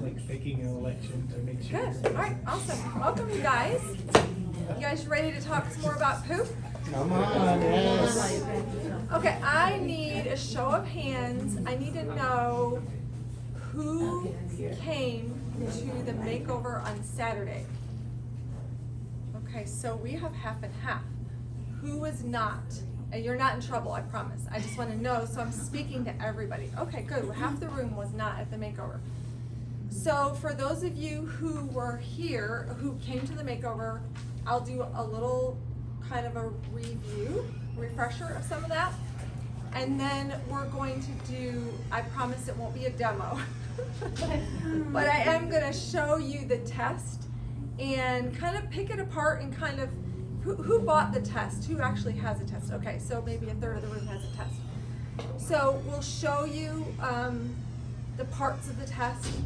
like faking an election to make sure. Good. All right. Awesome. Welcome, you guys. You guys ready to talk some more about poop? Come on, yes. Okay. I need a show of hands. I need to know who came to the makeover on Saturday. Okay. So we have half and half. Who was not? And you're not in trouble, I promise. I just want to know, so I'm speaking to everybody. Okay, good. Well, half the room was not at the makeover. So for those of you who were here, who came to the makeover, I'll do a little kind of a refresher of some of that. And then we're going to do, I promise it won't be a demo, but I am going to show you the test and kind of pick it apart and kind of who bought the test? Who actually has a test? Okay, so maybe a third of the room has a test. So we'll show you the parts of the test.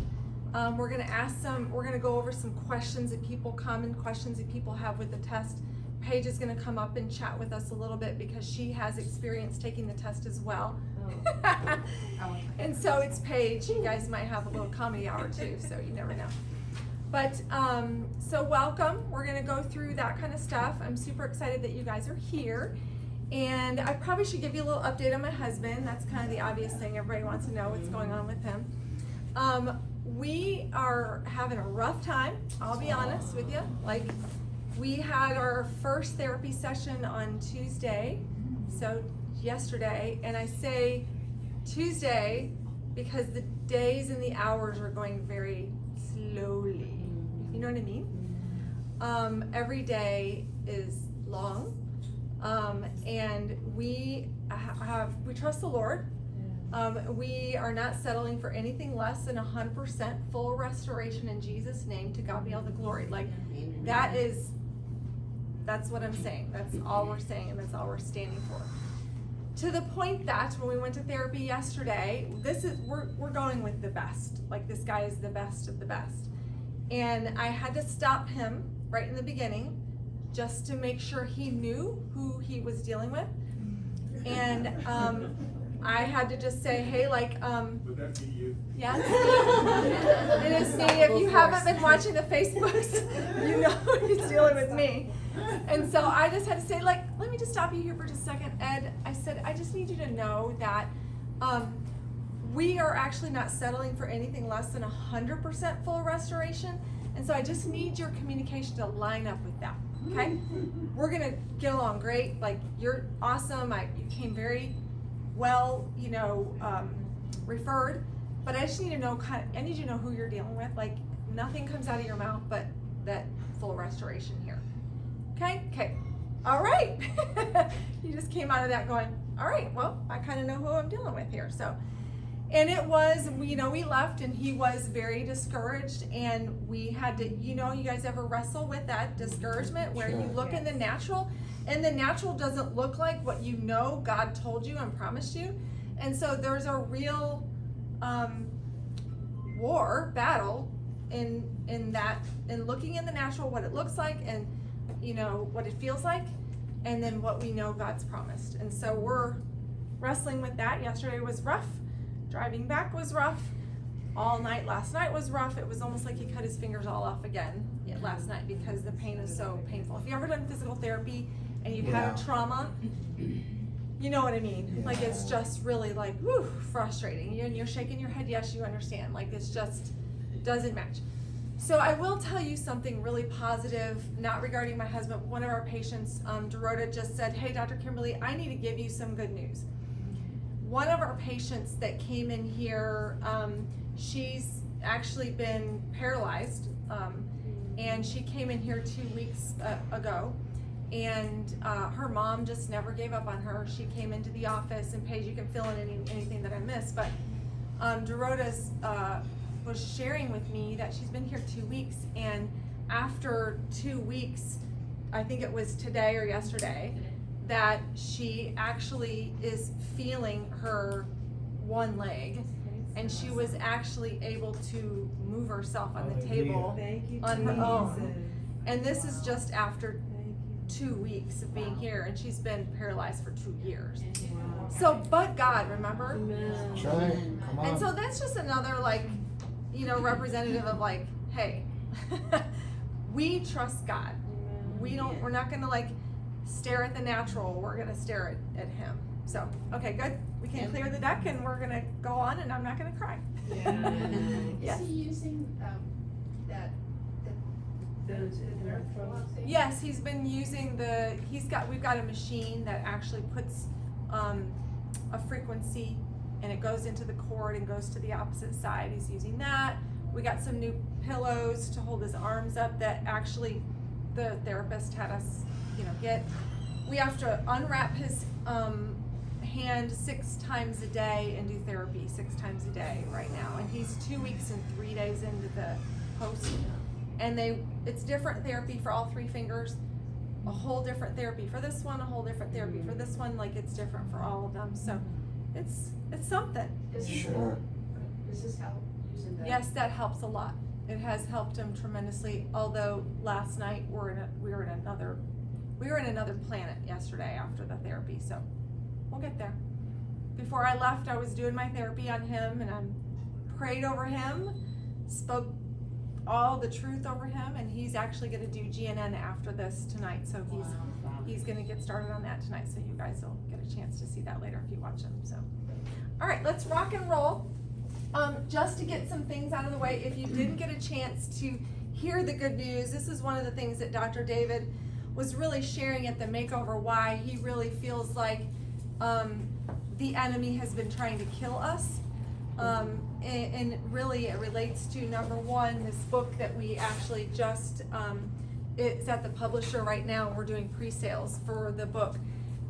We're going to go over some questions that common questions that people have with the test. Paige is going to come up and chat with us a little bit because she has experience taking the test as well. Oh. And so it's Paige. You guys might have a little comedy hour too, so you never know. But, so welcome. We're going to go through that kind of stuff. I'm super excited that you guys are here. And I probably should give you a little update on my husband. That's kind of the obvious thing. Everybody wants to know what's going on with him. We are having a rough time. I'll be honest with you. Like, we had our first therapy session on Tuesday. So yesterday, and I say Tuesday because the days and the hours are going very slowly. You know what I mean? Every day is long, and we trust the Lord. We are not settling for anything less than 100% full restoration in Jesus' name. To God be all the glory. Like that's what I'm saying. That's all we're saying, and that's all we're standing for. To the point that when we went to therapy yesterday, we're going with the best. Like, this guy is the best of the best. And I had to stop him right in the beginning just to make sure he knew who he was dealing with. And I had to just say, hey, like, would that be you? Yeah, it is me. If you haven't been watching the Facebooks, you know he's dealing with me. And so I just had to say, like, let me just stop you here for just a second. Ed, I said, I just need you to know that we are actually not settling for anything less than 100% full restoration. And so I just need your communication to line up with that, okay? We're going to get along great. Like, you're awesome. You came very well, referred. But I just need to know I need you to know who you're dealing with. Like, nothing comes out of your mouth but that full restoration here. Okay? Okay. All right. You just came out of that going, all right, well, I kind of know who I'm dealing with here. So, and it was, we left and he was very discouraged, and we had to, you guys ever wrestle with that discouragement where you look in the natural and the natural doesn't look like what God told you and promised you. And so there's a real battle in looking in the natural, what it looks like and what it feels like, and then what we know God's promised. And so we're wrestling with that. Yesterday was rough. Driving back was rough. All night last night was rough. It was almost like he cut his fingers all off again last night because the pain is so painful. If you've ever done physical therapy and you've had a trauma, you know what I mean. Yeah. Like, it's just really like, frustrating. And you're shaking your head, yes, you understand. Like, it's just doesn't match. So I will tell you something really positive, not regarding my husband. One of our patients, Dorota, just said, hey, Dr. Kimberly, I need to give you some good news. One of our patients that came in here, she's actually been paralyzed, and she came in here 2 weeks ago, and her mom just never gave up on her. She came into the office, and Paige, you can fill in anything that I missed, but Dorota's was sharing with me that she's been here 2 weeks, and after 2 weeks, I think it was today or yesterday, that she actually is feeling her one leg, and she was actually able to move herself on the table on her own. And this is just after 2 weeks of being here, and she's been paralyzed for 2 years. So, but God, remember? That's right. Come on. And so that's just another, like, representative of like, hey, we trust God. We're not gonna like stare at the natural, we're gonna stare at him. So, okay, good. We can clear the deck and we're gonna go on and I'm not gonna cry. Yeah. Yes. Is he using Yes, he's been using we've got a machine that actually puts a frequency and it goes into the cord and goes to the opposite side. He's using that. We got some new pillows to hold his arms up that actually the therapist had us, get. We have to unwrap his hand 6 times a day and do therapy 6 times a day right now. And he's 2 weeks and 3 days into the post. And it's different therapy for all 3 fingers, a whole different therapy for this one, a whole different therapy for this one. Like it's different for all of them. So it's something. Does this help using that? Yes, that helps a lot. It has helped him tremendously. Although last night we were in another planet yesterday after the therapy. So we'll get there. Before I left, I was doing my therapy on him and I prayed over him, spoke all the truth over him, and he's actually going to do GNN after this tonight. So he's going to get started on that tonight. So you guys will get a chance to see that later if you watch him. So, all right, let's rock and roll. Just to get some things out of the way, if you didn't get a chance to hear the good news, this is one of the things that Dr. David was really sharing at the makeover, why he really feels like the enemy has been trying to kill us. And really it relates to, number one, this book that we actually just, it's at the publisher right now. We're doing pre-sales for the book.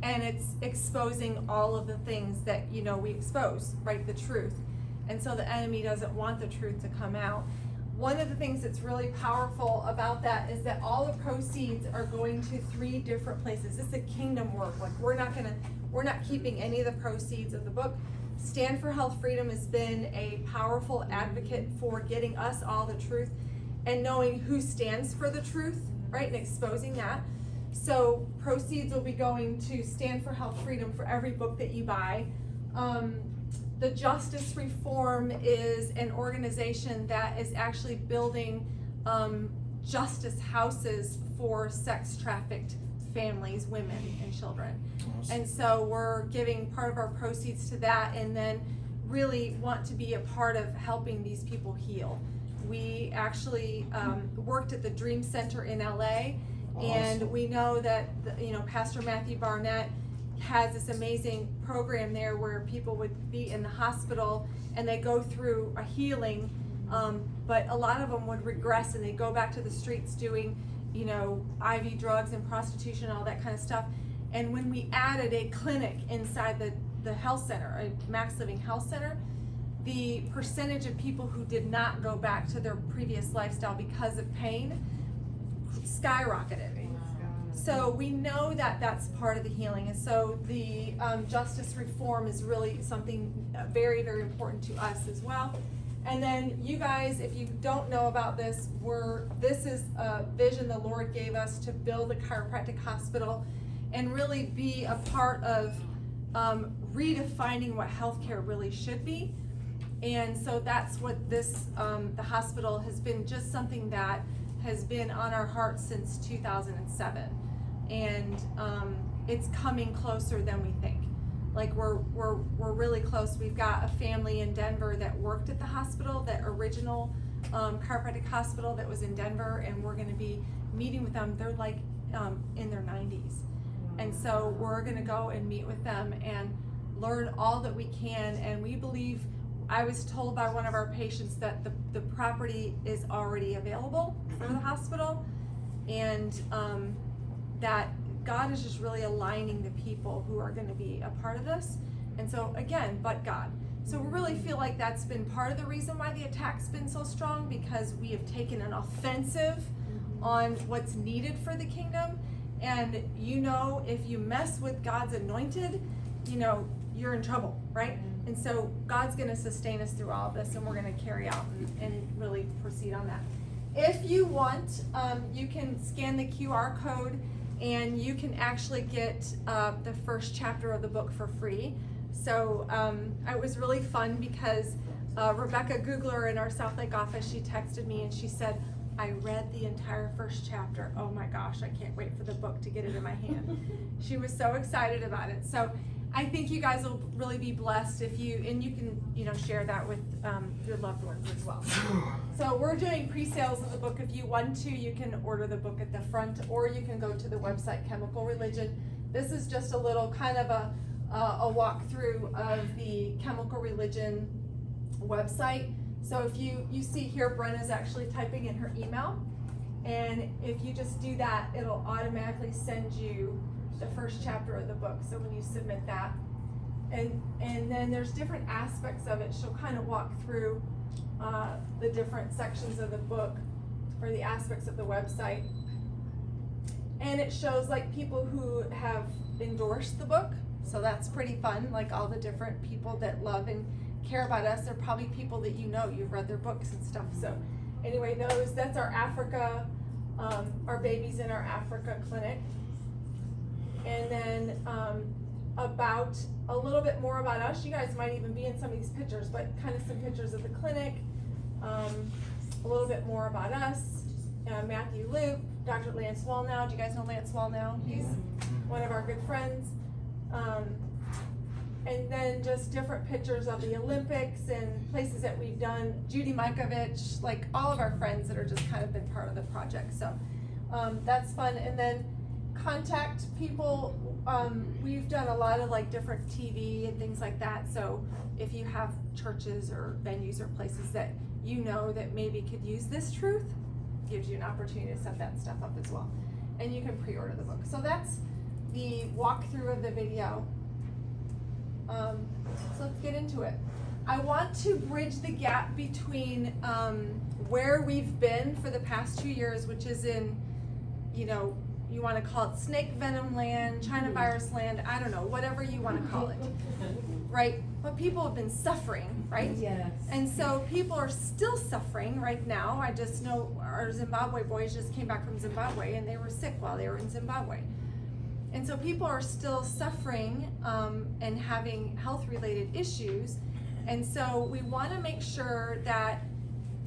And it's exposing all of the things that, we expose, right? The truth. And so the enemy doesn't want the truth to come out. One of the things that's really powerful about that is that all the proceeds are going to 3 different places. It's a kingdom work. Like we're not keeping any of the proceeds of the book. Stand for Health Freedom has been a powerful advocate for getting us all the truth and knowing who stands for the truth, right? And exposing that. So proceeds will be going to Stand for Health Freedom for every book that you buy. The Justice Reform is an organization that is actually building justice houses for sex trafficked families, women, and children. Awesome. And so we're giving part of our proceeds to that and then really want to be a part of helping these people heal. We actually worked at the Dream Center in LA, and Awesome. we know that Pastor Matthew Barnett has this amazing program there where people would be in the hospital and they go through a healing, but a lot of them would regress and they go back to the streets doing IV drugs and prostitution and all that kind of stuff. And when we added a clinic inside the health center, a Max Living Health Center, the percentage of people who did not go back to their previous lifestyle because of pain skyrocketed. So we know that that's part of the healing. And so the justice reform is really something very, very important to us as well. And then you guys, if you don't know about this, this is a vision the Lord gave us to build a chiropractic hospital and really be a part of redefining what healthcare really should be. And so that's what this, the hospital has been just something that has been on our hearts since 2007. And it's coming closer than we think. Like we're really close. We've got a family in Denver that worked at the hospital, that original chiropractic hospital that was in Denver, and we're gonna be meeting with them. They're like in their 90s. And so we're gonna go and meet with them and learn all that we can. And we believe, I was told by one of our patients that the property is already available for the hospital, and that God is just really aligning the people who are going to be a part of this. And so again, but God. So we really feel like that's been part of the reason why the attack's been so strong, because we have taken an offensive on what's needed for the kingdom. And if you mess with God's anointed, you're in trouble, right? And so God's going to sustain us through all of this, and we're going to carry out and really proceed on that. If you want, you can scan the QR code and you can actually get the first chapter of the book for free. So it was really fun because Rebecca Googler in our Southlake office, she texted me and she said, I read the entire first chapter. Oh my gosh, I can't wait for the book to get it in my hand. She was so excited about it. So I think you guys will really be blessed if you, and you can, share that with your loved ones as well. So we're doing pre-sales of the book. If you want to, you can order the book at the front, or you can go to the website Chemical Religion. This is just a little kind of a walkthrough of the Chemical Religion website. So if you see here, Brenna's actually typing in her email, and if you just do that, it'll automatically send you the first chapter of the book. So when you submit that, and then there's different aspects of it. She'll kind of walk through the different sections of the book, or the aspects of the website, and it shows like people who have endorsed the book. So that's pretty fun, like all the different people that love and care about us. They're probably people that you've read their books and stuff. So anyway, that's our Africa, our babies in our Africa clinic. And then about a little bit more about us. You guys might even be in some of these pictures, but kind of some pictures of the clinic, a little bit more about us, Matthew Luke, Dr. Lance Wallnow. Do you guys know Lance Wallnow? He's one of our good friends. And then just different pictures of the Olympics and places that we've done. Judy Mikovich, like all of our friends that are just kind of been part of the project. So that's fun. And then contact people. We've done a lot of like different TV and things like that. So if you have churches or venues or places that that maybe could use this truth, gives you an opportunity to set that stuff up as well. And you can pre-order the book. So that's the walkthrough of the video. So let's get into it. I want to bridge the gap between where we've been for the past 2 years, which is in, you want to call it snake venom land, China virus land, I don't know, whatever you want to call it, right? But people have been suffering, right? Yes. And so people are still suffering right now. I just know our Zimbabwe boys just came back from Zimbabwe and they were sick while they were in Zimbabwe. And so people are still suffering and having health-related issues. And so we want to make sure that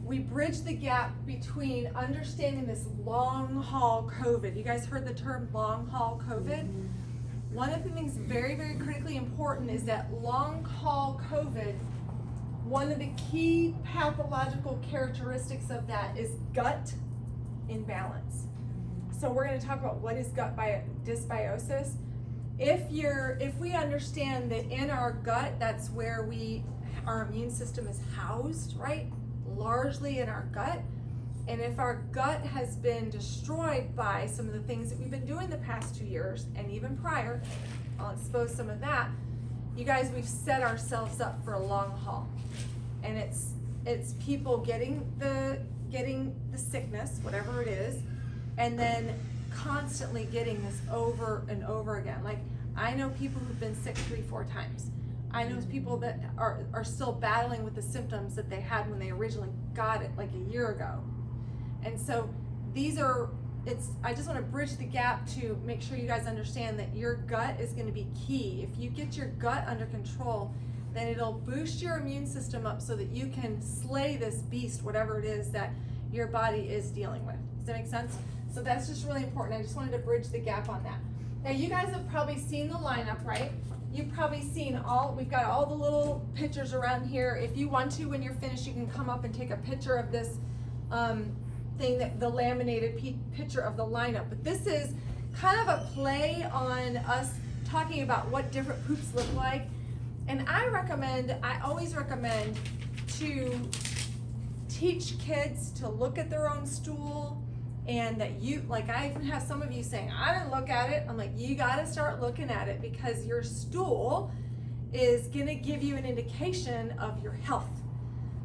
we bridge the gap between understanding this long-haul COVID. You guys heard the term long-haul COVID? Mm-hmm. One of the things very, very critically important is that long-haul COVID, one of the key pathological characteristics of that is gut imbalance. So we're going to talk about what is gut dysbiosis. If we understand that in our gut, that's where our immune system is housed, right? Largely in our gut. And if our gut has been destroyed by some of the things that we've been doing the past 2 years, and even prior, I'll expose some of that. You guys, we've set ourselves up for a long haul. And it's people getting the sickness, whatever it is, and then constantly getting this over and over again. Like, I know people who've been sick 3-4 times. I know people that are still battling with the symptoms that they had when they originally got it like a year ago. And so I just want to bridge the gap to make sure you guys understand that your gut is going to be key. If you get your gut under control, then it'll boost your immune system up so that you can slay this beast, whatever it is that your body is dealing with. Does that make sense? So that's just really important. I just wanted to bridge the gap on that. Now you guys have probably seen the lineup, right? You've probably seen we've got all the little pictures around here. If you want to, when you're finished, you can come up and take a picture of this thing, the laminated picture of the lineup. But this is kind of a play on us talking about what different poops look like. And I always recommend to teach kids to look at their own stool. And that I even have some of you saying, I didn't look at it. I'm like, you got to start looking at it, because your stool is going to give you an indication of your health.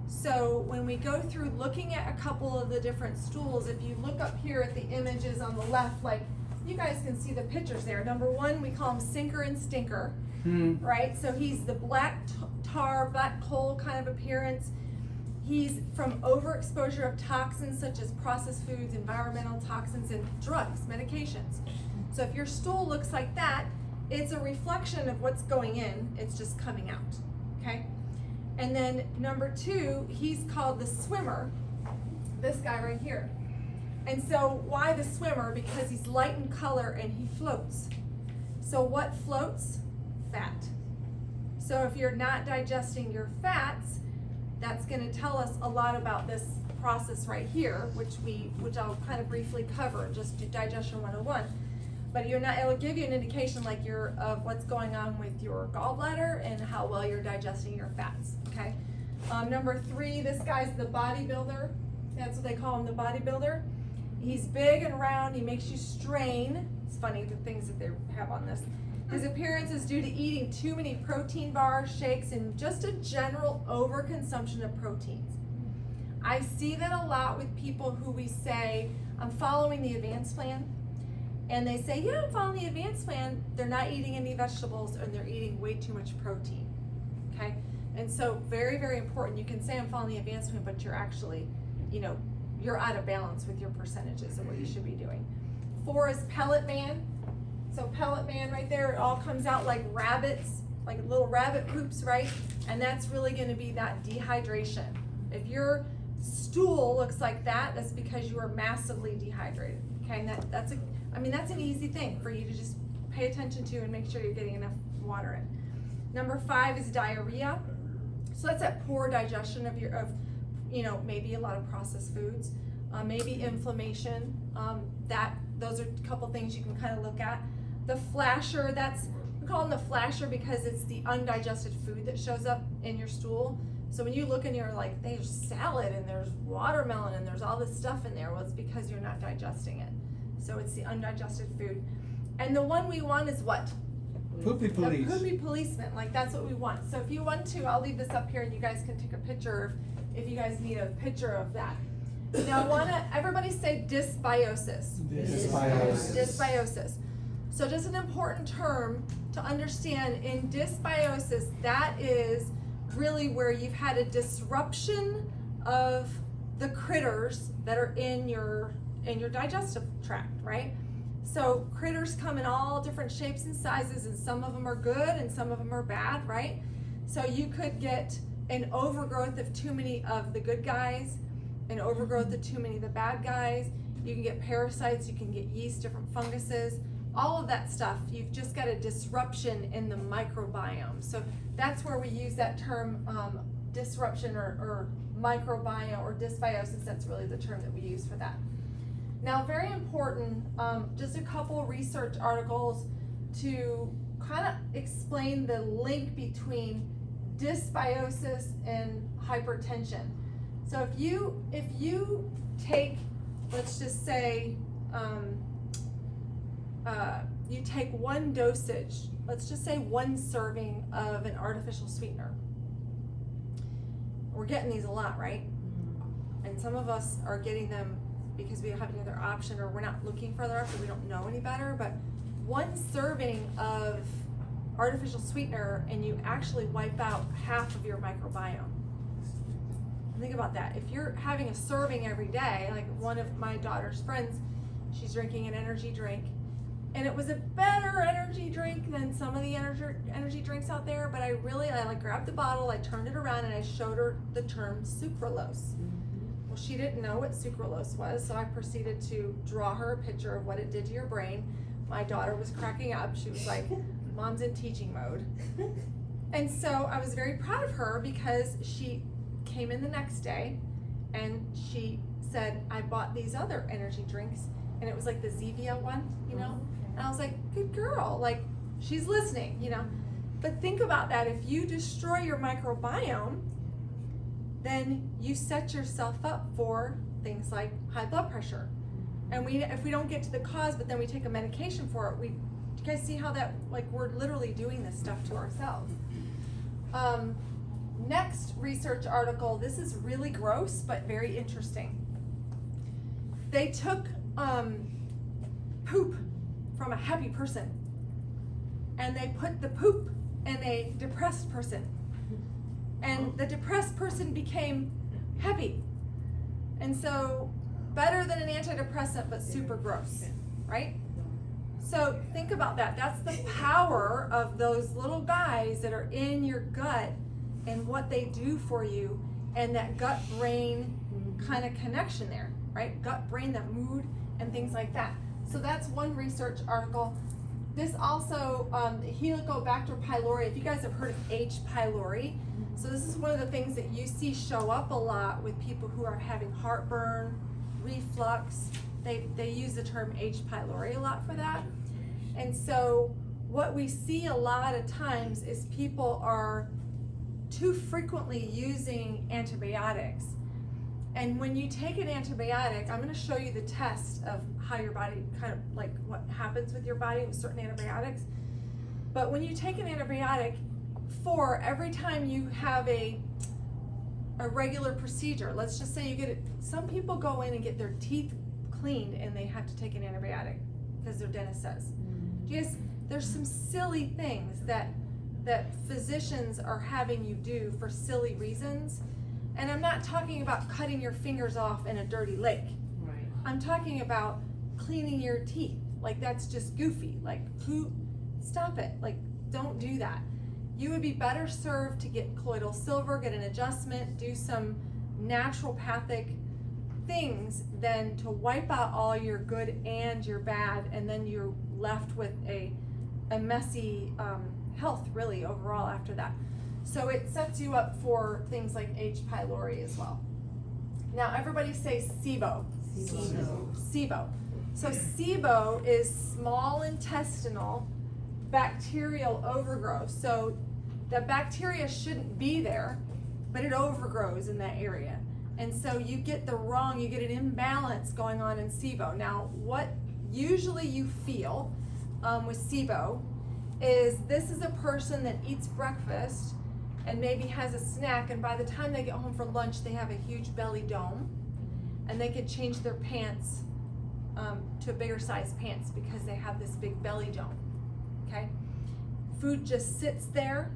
So when we go through looking at a couple of the different stools, if you look up here at the images on the left, like you guys can see the pictures there. Number one, we call him Sinker and Stinker, right? So he's the black tar, black coal kind of appearance. He's from overexposure of toxins such as processed foods, environmental toxins, and drugs, medications. So if your stool looks like that, it's a reflection of what's going in. It's just coming out, okay? And then number 2, he's called the swimmer, this guy right here. And so why the swimmer? Because he's light in color and he floats. So what floats? Fat. So if you're not digesting your fats, that's going to tell us a lot about this process right here, which I'll kind of briefly cover, just digestion 101. But it'll give you an indication like of what's going on with your gallbladder and how well you're digesting your fats, okay? Number 3, this guy's the bodybuilder. That's what they call him, the bodybuilder. He's big and round, he makes you strain. It's funny the things that they have on this. His appearance is due to eating too many protein bars, shakes, and just a general overconsumption of proteins. I see that a lot with people who we say, I'm following the advanced plan. And they say, yeah, I'm following the advanced plan. They're not eating any vegetables and they're eating way too much protein, okay? And so very, very important. You can say I'm following the advanced plan, but you're actually, you're out of balance with your percentages of what you should be doing. 4 is pellet man. So pellet man right there, it all comes out like rabbits, like little rabbit poops, right? And that's really gonna be that dehydration. If your stool looks like that, that's because you are massively dehydrated, okay? And that's an easy thing for you to just pay attention to and make sure you're getting enough water in. Number 5 is diarrhea. So that's that poor digestion of maybe a lot of processed foods, maybe inflammation. Those are a couple things you can kind of look at. The flasher, we call them the flasher because it's the undigested food that shows up in your stool. So when you look in here, like, there's salad and there's watermelon and there's all this stuff in there, well, it's because you're not digesting it. So it's the undigested food. And the one we want is what? Poopy police. The poopy policeman, like that's what we want. So if you want to, I'll leave this up here and you guys can take a picture if you guys need a picture of that. Now I want everybody say dysbiosis. Dysbiosis. Dysbiosis. So just an important term to understand in dysbiosis, that is really where you've had a disruption of the critters that are in your digestive tract, right? So critters come in all different shapes and sizes, and some of them are good and some of them are bad, right? So you could get an overgrowth of too many of the good guys, an overgrowth of too many of the bad guys. You can get parasites, you can get yeast, different funguses, all of that stuff. You've just got a disruption in the microbiome. So that's where we use that term disruption or microbiome or dysbiosis. That's really the term that we use for that. Now, very important, just a couple research articles to kind of explain the link between dysbiosis and hypertension. So if you take, let's just say, you take one dosage, let's just say 1 serving of an artificial sweetener. We're getting these a lot, right? And some of us are getting them because we don't have any other option, or we're not looking for other option, we don't know any better, but 1 serving of artificial sweetener and you actually wipe out half of your microbiome. Think about that. If you're having a serving every day, like one of my daughter's friends, she's drinking an energy drink, and it was a better energy drink than some of the energy drinks out there, but I like grabbed the bottle, I turned it around, and I showed her the term sucralose. Well, she didn't know what sucralose was, so I proceeded to draw her a picture of what it did to your brain. My daughter was cracking up. She was like, Mom's in teaching mode. And so I was very proud of her because she came in the next day and she said, I bought these other energy drinks, and it was like the Zevia one, And I was like, good girl, like she's listening, But think about that. If you destroy your microbiome, then you set yourself up for things like high blood pressure. And if we don't get to the cause, but then we take a medication for it, you guys see how that, like, we're literally doing this stuff to ourselves. Next research article, this is really gross, but very interesting. They took poop from a happy person, and they put the poop in a depressed person. And the depressed person became happy. And so, better than an antidepressant, but super gross, right? So think about that. That's the power of those little guys that are in your gut and what they do for you, and that gut-brain kind of connection there, right? Gut-brain, that mood, and things like that. So that's one research article. This also, Helicobacter pylori, if you guys have heard of H. pylori, so this is one of the things that you see show up a lot with people who are having heartburn, reflux. They use the term H. pylori a lot for that. And so what we see a lot of times is people are too frequently using antibiotics. And when you take an antibiotic, I'm going to show you the test of how your body, kind of like what happens with your body with certain antibiotics. But when you take an antibiotic, for every time you have a regular procedure, let's just say you get it, some people go in and get their teeth cleaned and they have to take an antibiotic because their dentist says. There's some silly things that physicians are having you do for silly reasons. And I'm not talking about cutting your fingers off in a dirty lake. Right. I'm talking about cleaning your teeth. Like, that's just goofy. Like, stop it. Like, don't do that. You would be better served to get colloidal silver, get an adjustment, do some naturopathic things than to wipe out all your good and your bad, and then you're left with a messy health really overall after that. So it sets you up for things like H. pylori as well. Now everybody say SIBO. SIBO. So SIBO is small intestinal bacterial overgrowth. So the bacteria shouldn't be there, but it overgrows in that area. And so you get an imbalance going on in SIBO. Now what usually you feel with SIBO is this is a person that eats breakfast and maybe has a snack, and by the time they get home for lunch they have a huge belly dome, and they could change their pants to bigger size pants because they have this big belly dome. Okay, food just sits there,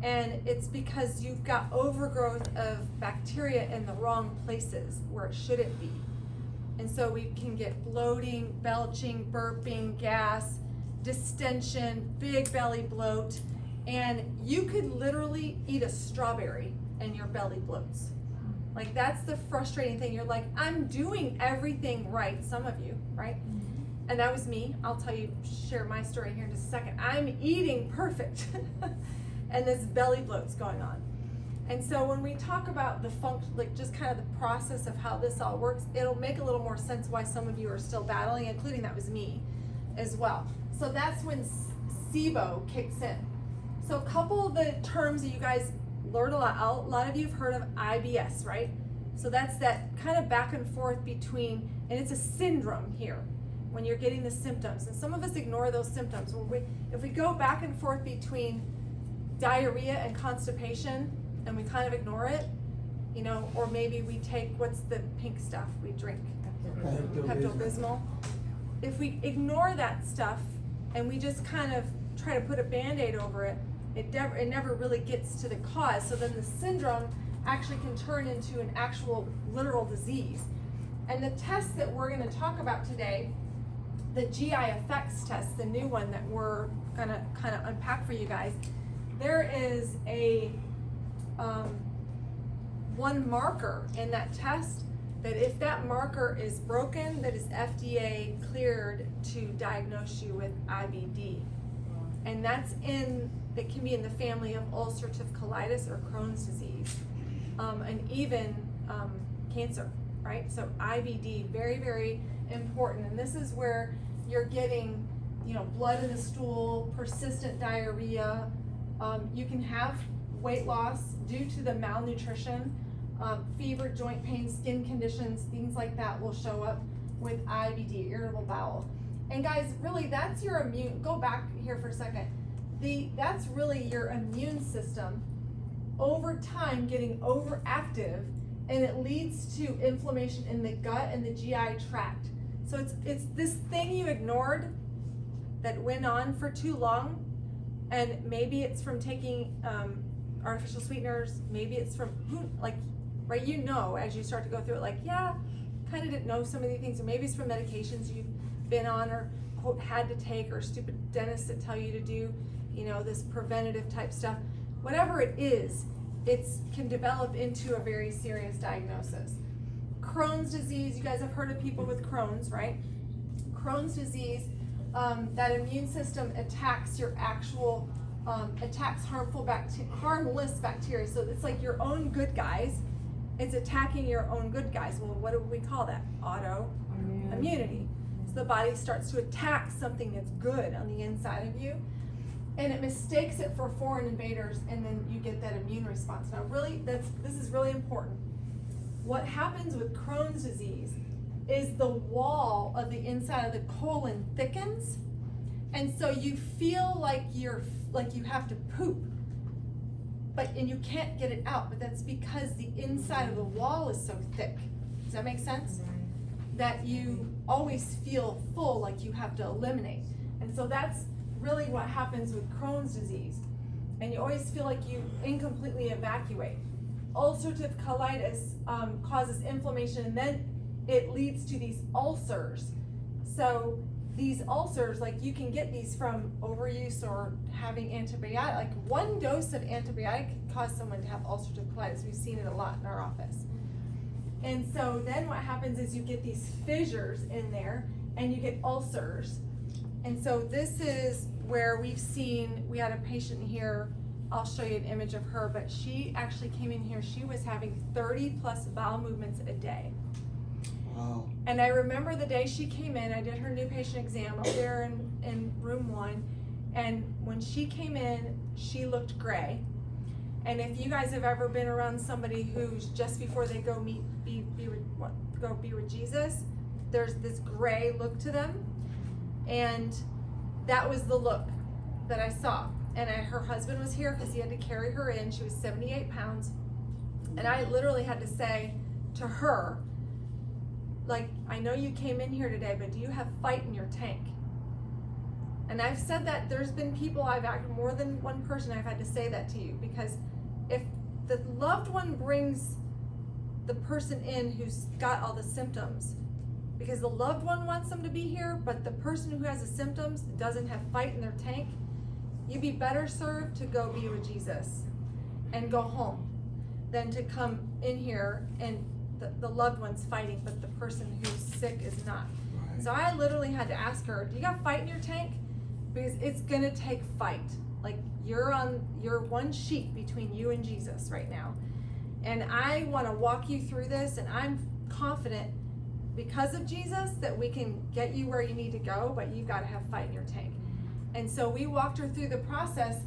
and it's because you've got overgrowth of bacteria in the wrong places where it shouldn't be. And so we can get bloating, belching, burping, gas, distension, big belly bloat, and you could literally eat a strawberry and your belly bloats. Like, that's the frustrating thing. You're like, I'm doing everything right, some of you, right? And that was me. I'll share my story here in just a second. I'm eating perfect and this belly bloat's going on. And so when we talk about the function, like just kind of the process of how this all works, it'll make a little more sense why some of you are still battling, including that was me as well. So that's when SIBO kicks in. So a couple of the terms that you guys learned a lot of you have heard of IBS, right? So that's that kind of back and forth between, and it's a syndrome here when you're getting the symptoms. And some of us ignore those symptoms. If we go back and forth between diarrhea and constipation and we kind of ignore it, or maybe we take, what's the pink stuff we drink? Pepto-Bismol. If we ignore that stuff and we just kind of try to put a Band-Aid over it, it never really gets to the cause. So then the syndrome actually can turn into an actual literal disease. And the test that we're going to talk about today, the GI effects test, the new one that we're going to kind of unpack for you guys, there is a one marker in that test that if that marker is broken, that is FDA cleared to diagnose you with IBD. And it can be in the family of ulcerative colitis or Crohn's disease, and even cancer, right? So IBD, very, very important. And this is where you're getting, blood in the stool, persistent diarrhea. You can have weight loss due to the malnutrition, fever, joint pain, skin conditions, things like that will show up with IBD, irritable bowel. And guys, really, that's your go back here for a second. That's really your immune system over time getting overactive, and it leads to inflammation in the gut and the GI tract. So it's this thing you ignored that went on for too long, and maybe it's from taking artificial sweeteners, maybe it's from right, as you start to go through it, like, yeah, kind of didn't know some of these things, or maybe it's from medications you've been on or quote had to take, or stupid dentists that tell you to do, this preventative type stuff. Whatever it is, can develop into a very serious diagnosis. Crohn's disease, you guys have heard of people with Crohn's, right? Crohn's disease, that immune system attacks your actual, attacks harmless bacteria. So it's like your own good guys. It's attacking your own good guys. Well, what do we call that? Autoimmunity. So the body starts to attack something that's good on the inside of you, and it mistakes it for foreign invaders, and then you get that immune response. Now, really, this is really important. What happens with Crohn's disease is the wall of the inside of the colon thickens, and so you feel like you have to poop, and you can't get it out, but that's because the inside of the wall is so thick. Does that make sense? That you always feel full, like you have to eliminate. And so that's really what happens with Crohn's disease. And you always feel like you incompletely evacuate. Ulcerative colitis causes inflammation, and then it leads to these ulcers. So these ulcers, like you can get these from overuse or having antibiotic. Like one dose of antibiotic can cause someone to have ulcerative colitis. We've seen it a lot in our office. And so then what happens is you get these fissures in there and you get ulcers. And so this is where we had a patient here, I'll show you an image of her, but she actually came in here, she was having 30 plus bowel movements a day. Wow. And I remember the day she came in, I did her new patient exam up there in room 1, and when she came in, she looked gray. And if you guys have ever been around somebody who's just before they go be with Jesus, there's this gray look to them, and that was the look that I saw. And her husband was here because he had to carry her in. She was 78 pounds, and I literally had to say to her, like, I know you came in here today, but do you have fight in your tank? And I've said that there's been people more than one person I've had to say that to you, because if the loved one brings the person in who's got all the symptoms, because the loved one wants them to be here, but the person who has the symptoms doesn't have fight in their tank, you'd be better served to go be with Jesus and go home than to come in here and the loved one's fighting, but the person who's sick is not. Right. So I literally had to ask her, do you got fight in your tank? Because it's gonna take fight. Like you're one sheet between you and Jesus right now. And I wanna walk you through this, and I'm confident because of Jesus that we can get you where you need to go, but you've gotta have fight in your tank. And so we walked her through the process,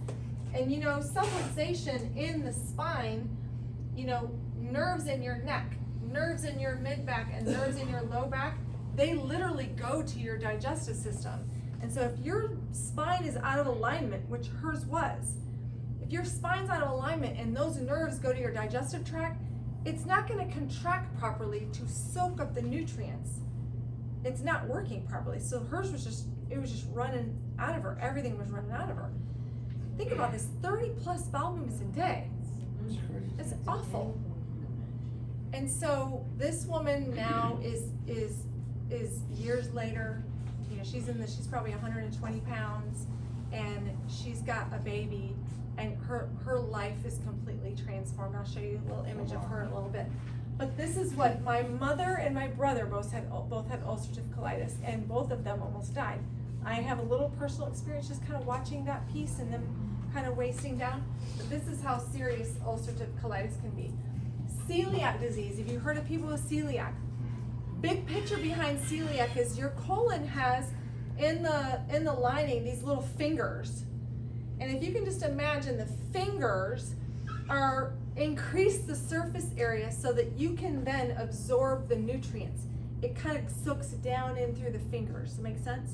and subluxation in the spine, nerves in your neck, nerves in your mid-back, and nerves in your low back, they literally go to your digestive system. And so if your spine is out of alignment, which hers was, if your spine's out of alignment and those nerves go to your digestive tract, it's not going to contract properly to soak up the nutrients. It's not working properly. So hers was just running out of her. Everything was running out of her. Think about this, 30 plus bowel movements a day. It's awful. And so this woman now is years later, she's probably 120 pounds, and she's got a baby, and her life is completely transformed. I'll show you a little image of her in a little bit. But this is what my mother and my brother both had ulcerative colitis, and both of them almost died. I have a little personal experience just kind of watching that piece and them kind of wasting down. But this is how serious ulcerative colitis can be. Celiac disease, have you heard of people with celiac? Big picture behind celiac is your colon has in the lining these little fingers. And if you can just imagine, the fingers increase the surface area so that you can then absorb the nutrients. It kind of soaks down in through the fingers. Does that make sense?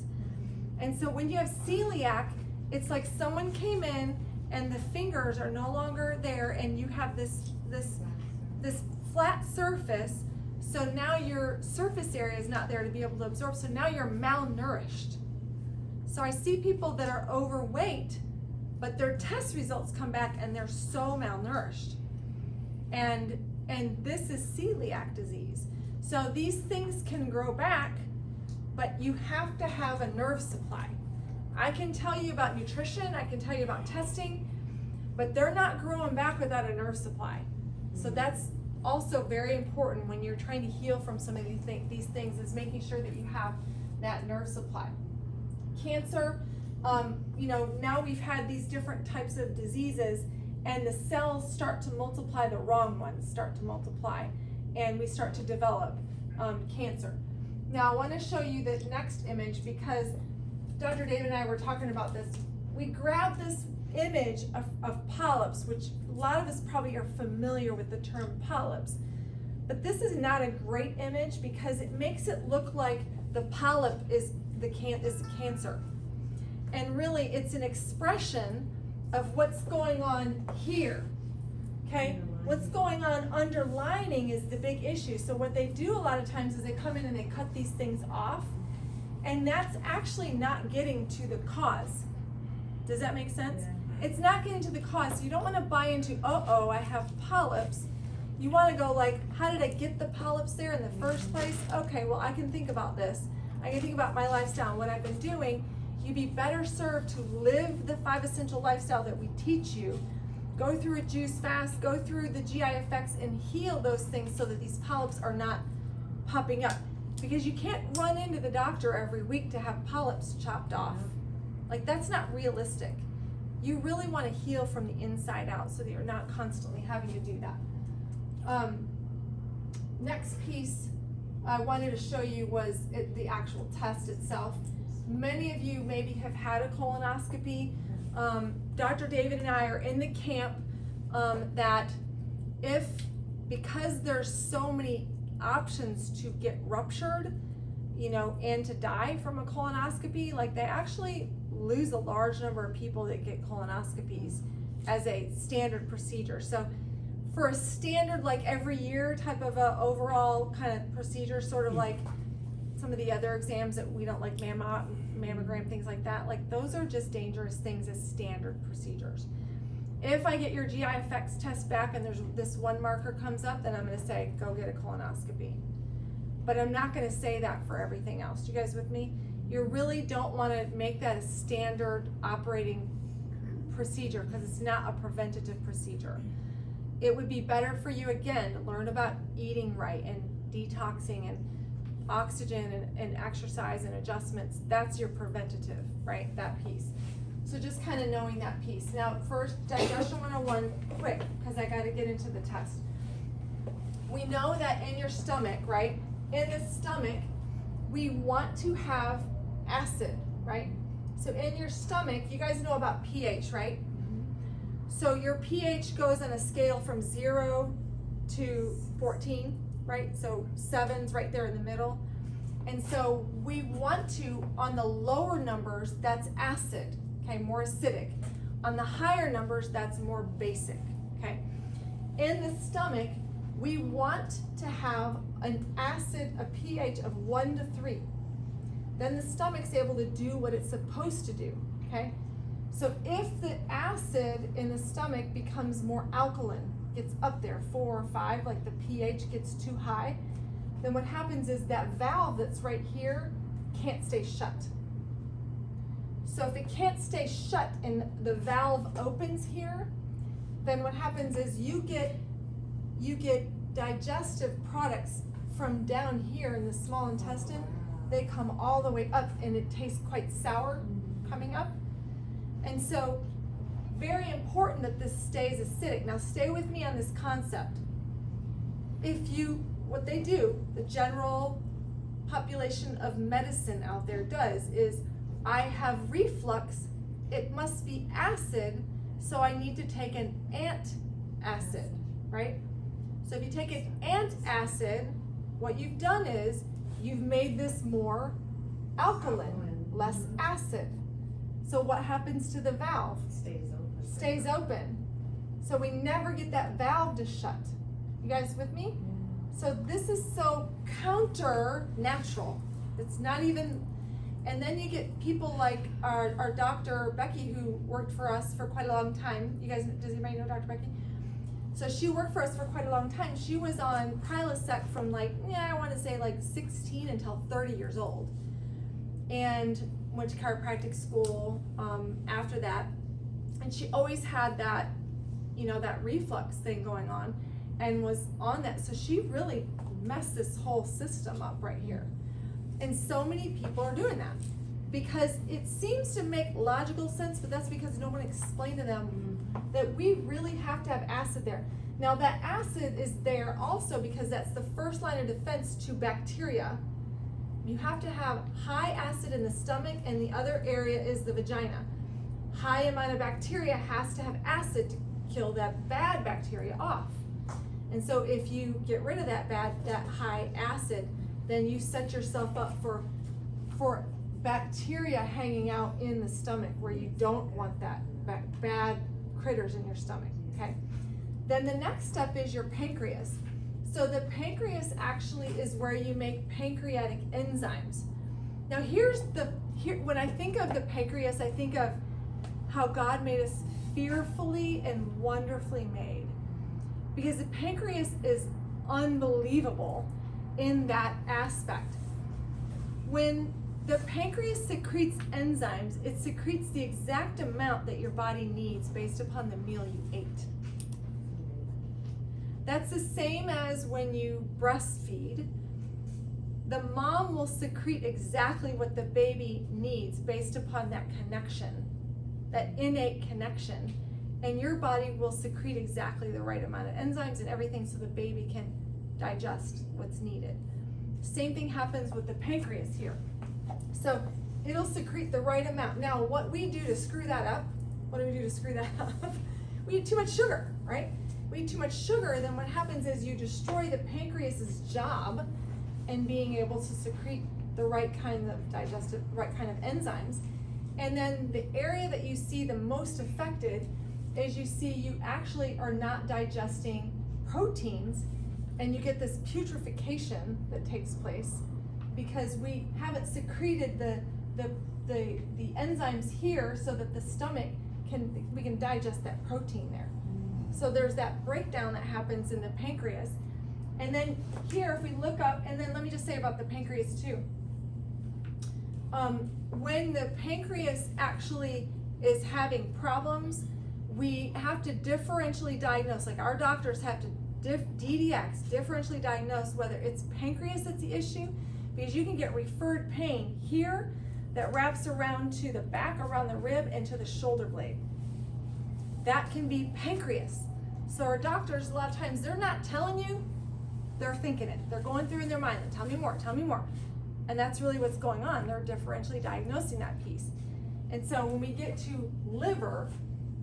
And so when you have celiac, it's like someone came in and the fingers are no longer there, and you have this flat surface. So now your surface area is not there to be able to absorb. So now you're malnourished. So I see people that are overweight, but their test results come back and they're so malnourished. And this is celiac disease. So these things can grow back, but you have to have a nerve supply. I can tell you about nutrition, I can tell you about testing, but they're not growing back without a nerve supply. So that's also very important when you're trying to heal from some of these things, is making sure that you have that nerve supply. Cancer, you know, now we've had these different types of diseases, and the cells start to multiply, the wrong ones start to multiply, and we start to develop cancer. Now I want to show you the next image, because Dr. David and I were talking about this. We grabbed this image of polyps, which a lot of us probably are familiar with the term polyps, but this is not a great image because it makes it look like the polyp is cancer. And really it's an expression of what's going on here, okay? What's going on underlining is the big issue. So what they do a lot of times is they come in and they cut these things off, and that's actually not getting to the cause. Does that make sense? Yeah. It's not getting to the cause. So you don't want to buy into, oh, I have polyps. You want to go like, how did I get the polyps there in the first place? Okay, well, I can think about this. I can think about my lifestyle, what I've been doing. You'd be better served to live the 5 essential lifestyle that we teach you. Go through a juice fast, go through the GI effects, and heal those things so that these polyps are not popping up. Because you can't run into the doctor every week to have polyps chopped off. Like, that's not realistic. You really want to heal from the inside out so that you're not constantly having to do that. Next piece I wanted to show you was the actual test itself. Many of you maybe have had a colonoscopy. Dr. David and I are in the camp that because there's so many options to get ruptured, you know, and to die from a colonoscopy, like they actually lose a large number of people that get colonoscopies as a standard procedure. So for a standard, like every year type of a overall kind of procedure, sort of like some of the other exams that we don't like, mammogram, things like that, like those are just dangerous things as standard procedures. If I get your GI effects test back and there's this one marker comes up, then I'm going to say, go get a colonoscopy. But I'm not going to say that for everything else. You guys with me? You really don't want to make that a standard operating procedure because it's not a preventative procedure. It would be better for you, again, to learn about eating right and detoxing and oxygen and exercise and adjustments. That's your preventative, right? That piece. So just kind of knowing that piece. Now, first, digestion 101, quick, because I got to get into the test. We know that in your stomach, right? In the stomach, we want to have acid, right? So in your stomach, you guys know about pH, right? So your pH goes on a scale from 0 to 14, right? So 7's right there in the middle. And so we want to, on the lower numbers, that's acid, okay, more acidic. On the higher numbers, that's more basic, okay? In the stomach, we want to have an acid, a pH of 1 to 3. Then the stomach's able to do what it's supposed to do, okay? So if the acid in the stomach becomes more alkaline, gets up there, 4 or 5, like the pH gets too high, then what happens is that valve that's right here can't stay shut. So if it can't stay shut and the valve opens here, then what happens is you get digestive products from down here in the small intestine. They come all the way up and it tastes quite sour coming up. And so very important that this stays acidic. Now stay with me on this concept. What they do, the general population of medicine out there does is, I have reflux, it must be acid, so I need to take an antacid, right? So if you take an antacid, what you've done is, you've made this more alkaline, less acid. So what happens to the valve? Stays open. So we never get that valve to shut. You guys with me? So this is so counter-natural. It's not even, and then you get people like our Dr. Becky, who worked for us for quite a long time. You guys, does anybody know Dr. Becky? So she worked for us for quite a long time. She was on Prilosec from I want to say 16 until 30 years old. And went to chiropractic school after that. And she always had that that reflux thing going on, and was on that. So she really messed this whole system up right here. And so many people are doing that because it seems to make logical sense, but that's because no one explained to them that we really have to have acid there. Now that acid is there also because that's the first line of defense to bacteria. You have to have high acid in the stomach, and the other area is the vagina. High amount of bacteria has to have acid to kill that bad bacteria off. And so if you get rid of that high acid, then you set yourself up for bacteria hanging out in the stomach where you don't want that bad critters in your stomach, okay? Then the next step is your pancreas. So the pancreas actually is where you make pancreatic enzymes. Now when I think of the pancreas, I think of how God made us fearfully and wonderfully made. Because the pancreas is unbelievable in that aspect. When the pancreas secretes enzymes, it secretes the exact amount that your body needs based upon the meal you ate. That's the same as when you breastfeed. The mom will secrete exactly what the baby needs based upon that connection, that innate connection. And your body will secrete exactly the right amount of enzymes and everything so the baby can digest what's needed. Same thing happens with the pancreas here. So it'll secrete the right amount. Now what we do to screw that up, we eat too much sugar, right? We eat too much sugar, then what happens is you destroy the pancreas's job in being able to secrete the right kind of enzymes. And then the area that you see the most affected is you actually are not digesting proteins, and you get this putrefaction that takes place because we haven't secreted the enzymes here so that the stomach we can digest that protein there. So there's that breakdown that happens in the pancreas. And then here, if we look up, and then let me just say about the pancreas too. When the pancreas actually is having problems, we have to differentially diagnose, like our doctors have to DDX, differentially diagnose whether it's pancreas that's the issue, because you can get referred pain here that wraps around to the back, around the rib, and to the shoulder blade. That can be pancreas. So our doctors, a lot of times, they're not telling you, they're thinking it. They're going through in their mind, tell me more, tell me more. And that's really what's going on. They're differentially diagnosing that piece. And so when we get to liver,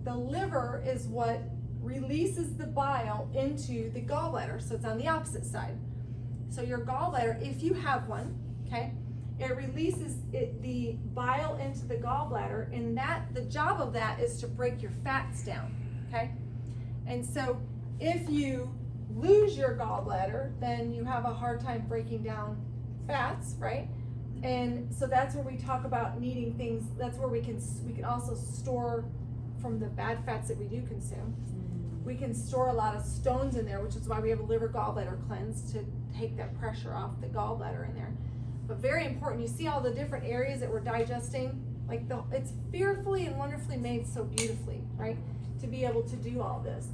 the liver is what releases the bile into the gallbladder. So it's on the opposite side. So your gallbladder, if you have one, okay, it releases the bile into the gallbladder, and the job of that is to break your fats down, okay? And so if you lose your gallbladder, then you have a hard time breaking down fats, right? And so that's where we talk about needing things. That's where we can also store from the bad fats that we do consume. We can store a lot of stones in there, which is why we have a liver gallbladder cleanse to take that pressure off the gallbladder in there. But very important, you see all the different areas that we're digesting, it's fearfully and wonderfully made so beautifully, right? To be able to do all this.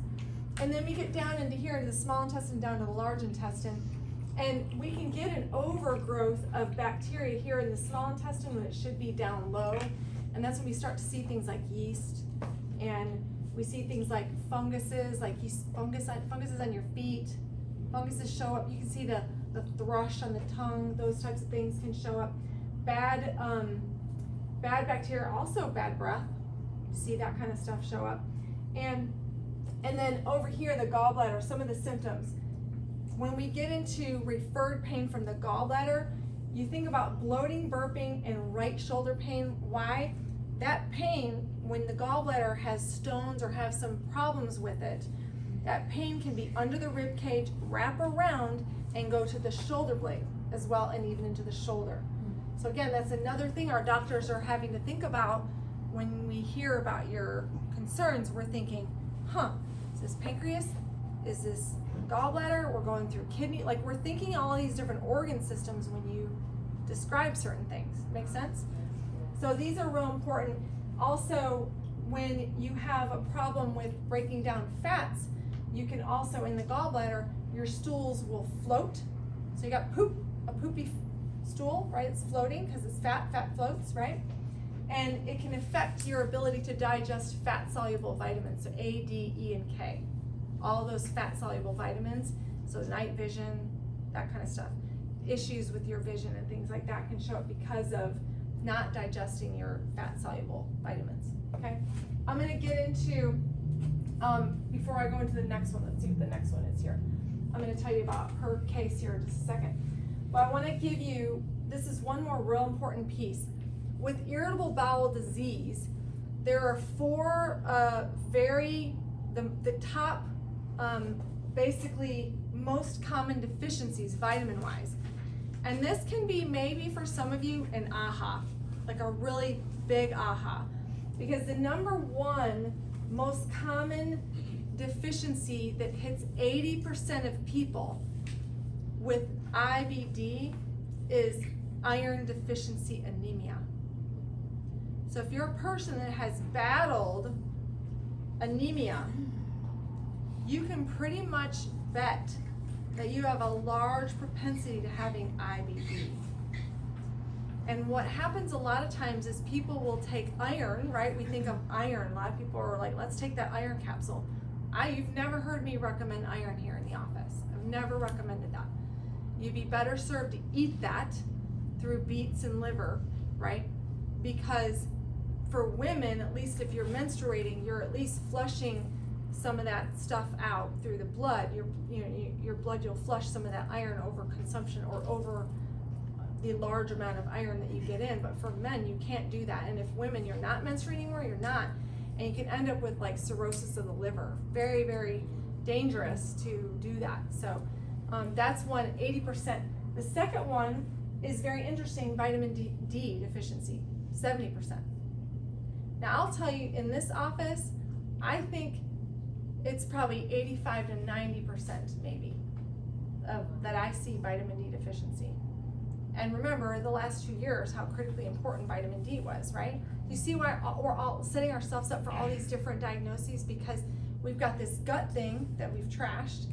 And then we get down into here, into the small intestine, down to the large intestine, and we can get an overgrowth of bacteria here in the small intestine when it should be down low. And that's when we start to see things like yeast, and we see things like funguses, like funguses on your feet. Funguses show up. You can see the thrush on the tongue. Those types of things can show up. Bad bacteria, also bad breath. You see that kind of stuff show up. And then over here, the gallbladder, some of the symptoms. When we get into referred pain from the gallbladder, you think about bloating, burping, and right shoulder pain. Why? That pain, when the gallbladder has stones or have some problems with it, that pain can be under the rib cage, wrap around, and go to the shoulder blade as well, and even into the shoulder. So again, that's another thing our doctors are having to think about when we hear about your concerns. We're thinking, is this pancreas? Is this gallbladder? We're going through kidney. Like, we're thinking all these different organ systems when you describe certain things. Make sense? So these are real important. Also, when you have a problem with breaking down fats, you can also, in the gallbladder, your stools will float. So you got a poopy stool, right? It's floating because it's fat floats, right? And it can affect your ability to digest fat-soluble vitamins, so A, D, E, and K. All those fat-soluble vitamins, so night vision, that kind of stuff. Issues with your vision and things like that can show up because of not digesting your fat-soluble vitamins, okay? I'm gonna get into, before I go into the next one, let's see what the next one is here. I'm gonna tell you about her case here in just a second. But I wanna give you, this is one more real important piece. With irritable bowel disease, there are four the top, basically most common deficiencies vitamin-wise. And this can be maybe for some of you an aha, like a really big aha. Because the number one most common deficiency that hits 80% of people with IBD is iron deficiency anemia. So if you're a person that has battled anemia, you can pretty much bet that you have a large propensity to having IBD. And what happens a lot of times is people will take iron, right? We think of iron. A lot of people are like, let's take that iron capsule. You've never heard me recommend iron here in the office. I've never recommended that. You'd be better served to eat that through beets and liver, right? Because for women, at least if you're menstruating, you're at least flushing some of that stuff out through the blood. Your blood, you'll flush some of that iron over consumption or over the large amount of iron that you get in. But for men, you can't do that. And if women, you're not menstruating or you're not, and you can end up with like cirrhosis of the liver. Very, very dangerous to do that. So that's 80%. The second one is very interesting, vitamin D deficiency, 70%. Now I'll tell you, in this office, I think it's probably 85 to 90% maybe that I see vitamin D deficiency. And remember, the last 2 years, how critically important vitamin D was, right? You see why we're all setting ourselves up for all these different diagnoses? Because we've got this gut thing that we've trashed,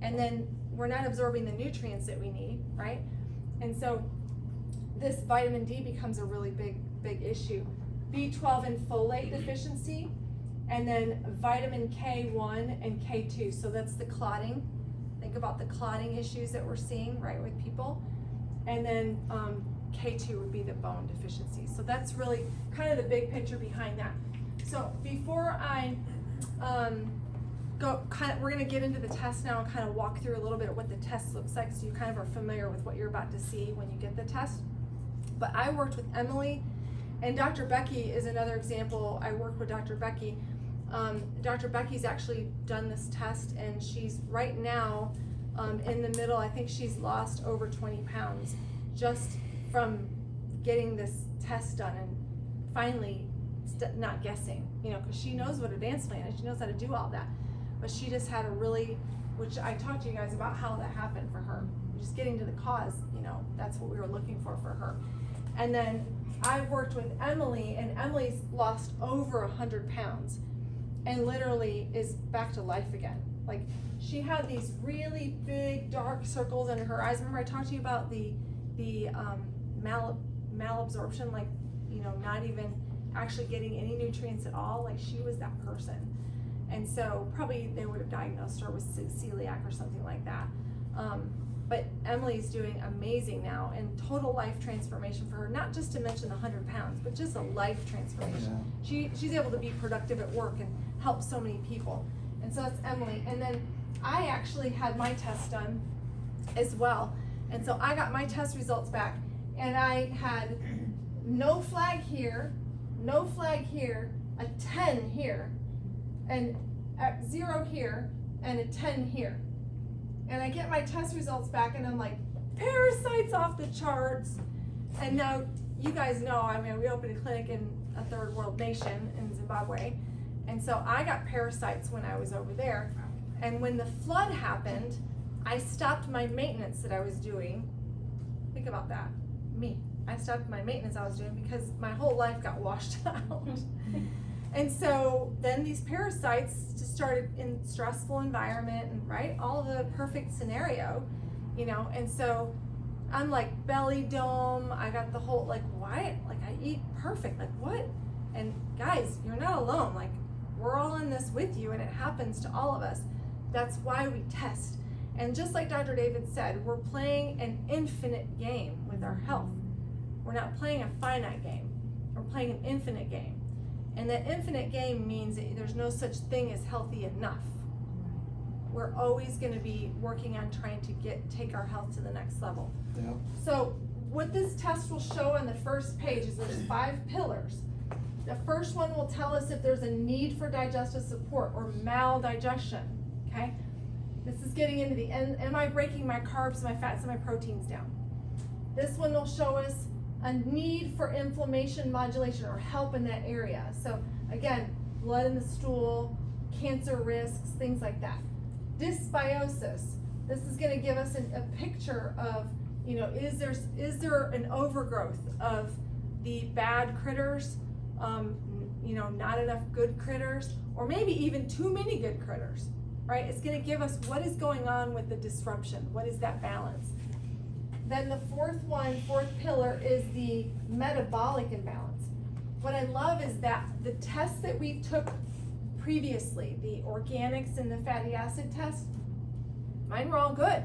and then we're not absorbing the nutrients that we need, right? And so this vitamin D becomes a really big issue. B12 and folate deficiency, and then vitamin K1 and K2. So that's the clotting. Think about the clotting issues that we're seeing, right, with people. And then K2 would be the bone deficiency. So that's really kind of the big picture behind that. So before I we're gonna get into the test now and kind of walk through a little bit of what the test looks like, so you kind of are familiar with what you're about to see when you get the test. But I worked with Emily, and Dr. Becky is another example. I worked with Dr. Becky. Dr. Becky's actually done this test, and she's right now in the middle. I think she's lost over 20 pounds just from getting this test done and finally not guessing, because she knows what advanced plan is. She knows how to do all that. But she just had which I talked to you guys about how that happened for her. Just getting to the cause, that's what we were looking for her. And then I've worked with Emily, and Emily's lost over 100 pounds and literally is back to life again. Like, she had these really big dark circles under her eyes. Remember I talked to you about the malabsorption, like, not even actually getting any nutrients at all. Like, she was that person. And so probably they would have diagnosed her with celiac or something like that. But Emily's doing amazing now, and total life transformation for her, not just to mention the 100 pounds, but just a life transformation. Yeah. She's able to be productive at work and help so many people. And so that's Emily. And then I actually had my test done as well. And so I got my test results back, and I had no flag here, a 10 here, and 0 here, and a 10 here. And I get my test results back, and I'm like, parasites off the charts. And now you guys know, we opened a clinic in a third world nation in Zimbabwe. And so I got parasites when I was over there. And when the flood happened, I stopped my maintenance that I was doing. Think about that, me. I stopped my maintenance I was doing because my whole life got washed out. And so then these parasites just started in stressful environment and right, all the perfect scenario, you know, and so I'm like belly dome, I got the whole, like, why, like I eat perfect, like what? And guys, you're not alone, like we're all in this with you and it happens to all of us. That's why we test. And just like Dr. David said, we're playing an infinite game with our health. We're not playing a finite game, we're playing an infinite game. And that infinite game means that there's no such thing as healthy enough. We're always gonna be working on trying to take our health to the next level. Yeah. So what this test will show on the first page is there's 5 pillars. The first one will tell us if there's a need for digestive support or maldigestion, okay? This is getting into the, am I breaking my carbs, my fats, and my proteins down? This one will show us a need for inflammation modulation or help in that area. So again, blood in the stool, cancer risks, things like that. Dysbiosis, this is gonna give us a picture of, you know, is there an overgrowth of the bad critters, you know, not enough good critters, or maybe even too many good critters, right? It's gonna give us what is going on with the disruption, what is that balance? Then the fourth pillar is the metabolic imbalance. What I love is that the tests that we took previously, the organics and the fatty acid test, mine were all good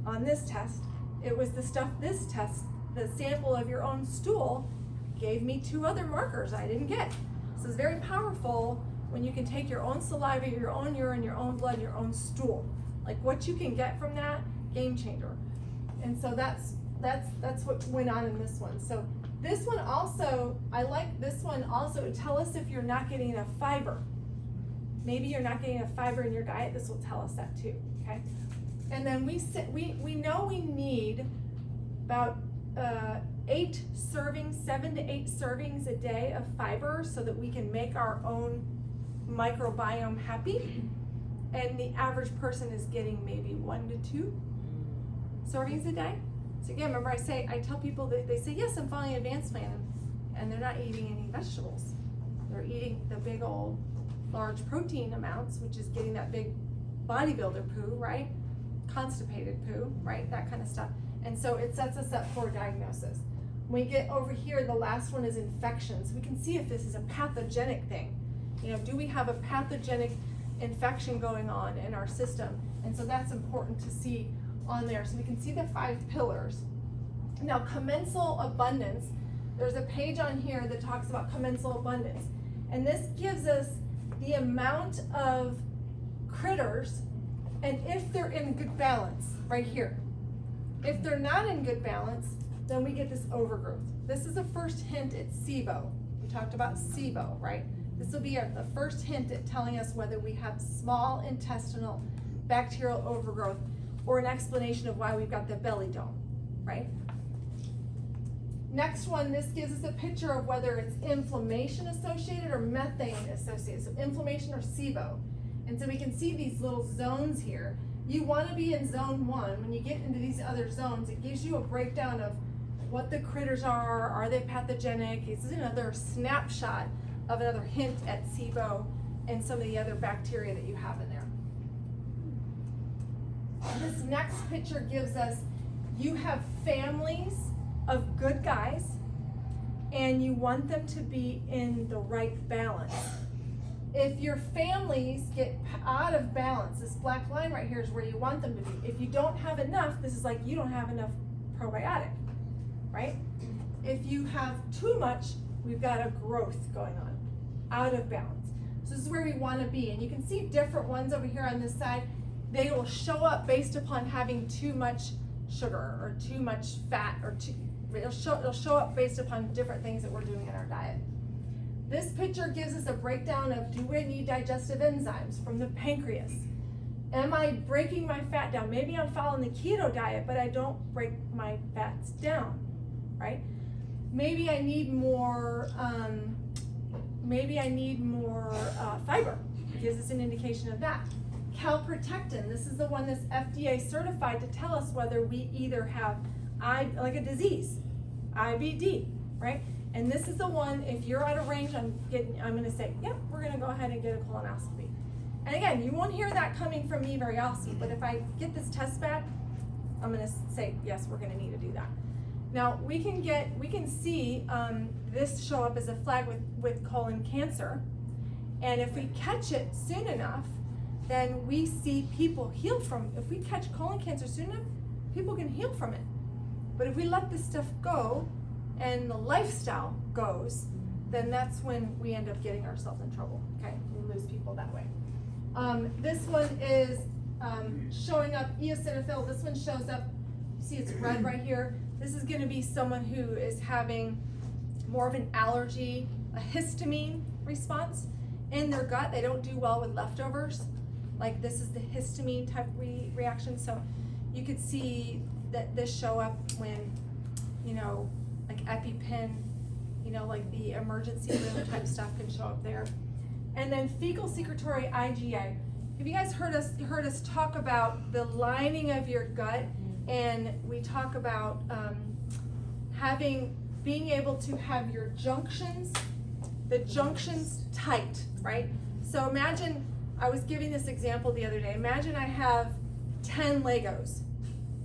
on this test. It was the stuff, this test, the sample of your own stool gave me 2 other markers I didn't get. So it's very powerful when you can take your own saliva, your own urine, your own blood, your own stool. Like what you can get from that, game changer. And so that's what went on in this one. So this one also, I like this one also to tell us if you're not getting enough fiber. Maybe you're not getting enough fiber in your diet, this will tell us that too, okay? And then we know we need about 8 servings, 7 to 8 servings a day of fiber so that we can make our own microbiome happy. And the average person is getting maybe 1 to 2 servings a day. So again, remember I tell people that they say, yes, I'm following an advanced plan, and they're not eating any vegetables. They're eating the big old large protein amounts, which is getting that big bodybuilder poo, right? Constipated poo, right? That kind of stuff. And so it sets us up for diagnosis. When we get over here, the last one is infections. We can see if this is a pathogenic thing. You know, do we have a pathogenic infection going on in our system? And so that's important to see on there. So we can see the 5 pillars. Now, commensal abundance, there's a page on here that talks about commensal abundance. And this gives us the amount of critters and if they're in good balance, right here. If they're not in good balance, then we get this overgrowth. This is the first hint at SIBO. We talked about SIBO, right? This will be the first hint at telling us whether we have small intestinal bacterial overgrowth or an explanation of why we've got the belly dome, right? Next one, this gives us a picture of whether it's inflammation associated or methane associated, so inflammation or SIBO. And so we can see these little zones here. You want to be in zone 1. When you get into these other zones, it gives you a breakdown of what the critters are they pathogenic? This is another snapshot of another hint at SIBO and some of the other bacteria that you have in there. This next picture gives us, you have families of good guys and you want them to be in the right balance. If your families get out of balance, this black line right here is where you want them to be. If you don't have enough, this is like you don't have enough probiotic, right? If you have too much, we've got a growth going on, out of balance. So this is where we want to be. And you can see different ones over here on this side. They will show up based upon having too much sugar or too much fat, or it'll show up based upon different things that we're doing in our diet. This picture gives us a breakdown of, do we need digestive enzymes from the pancreas? Am I breaking my fat down? Maybe I'm following the keto diet, but I don't break my fats down, right? Maybe I need more, fiber. It gives us an indication of that. Calprotectin, this is the one that's FDA certified to tell us whether we either have like a disease, IBD, right? And this is the one, if you're out of range, I'm gonna say, yep, we're gonna go ahead and get a colonoscopy. And again, you won't hear that coming from me very often, but if I get this test back, I'm gonna say, yes, we're gonna need to do that. Now, we can see this show up as a flag with colon cancer. And if we catch it soon enough, then we see people heal from, if we catch colon cancer soon enough, people can heal from it. But if we let this stuff go and the lifestyle goes, then that's when we end up getting ourselves in trouble, okay? We lose people that way. This one is showing up eosinophil. This one shows up, see it's red right here. This is gonna be someone who is having more of an allergy, a histamine response in their gut. They don't do well with leftovers. Like this is the histamine type reaction. So you could see that this show up when, you know, like EpiPen, you know, like the emergency room type stuff can show up there. And then fecal secretory IgA. Have you guys heard us talk about the lining of your gut? And we talk about being able to have your junctions, the junctions tight, right? So imagine, I was giving this example the other day. Imagine I have 10 Legos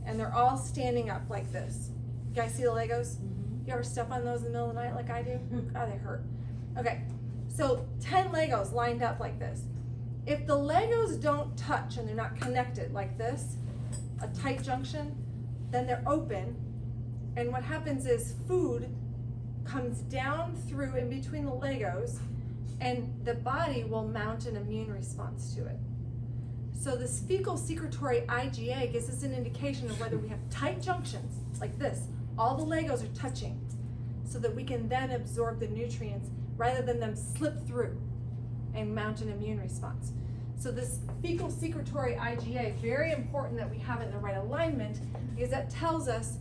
and they're all standing up like this. You guys see the Legos? You ever step on those in the middle of the night like I do? Oh, they hurt. Okay, so 10 Legos lined up like this. If the Legos don't touch and they're not connected like this, a tight junction, then they're open, and what happens is food comes down through in between the Legos, and the body will mount an immune response to it. So this fecal secretory IgA gives us an indication of whether we have tight junctions, like this, all the Legos are touching, so that we can then absorb the nutrients rather than them slip through and mount an immune response. So this fecal secretory IgA, very important that we have it in the right alignment, because that tells us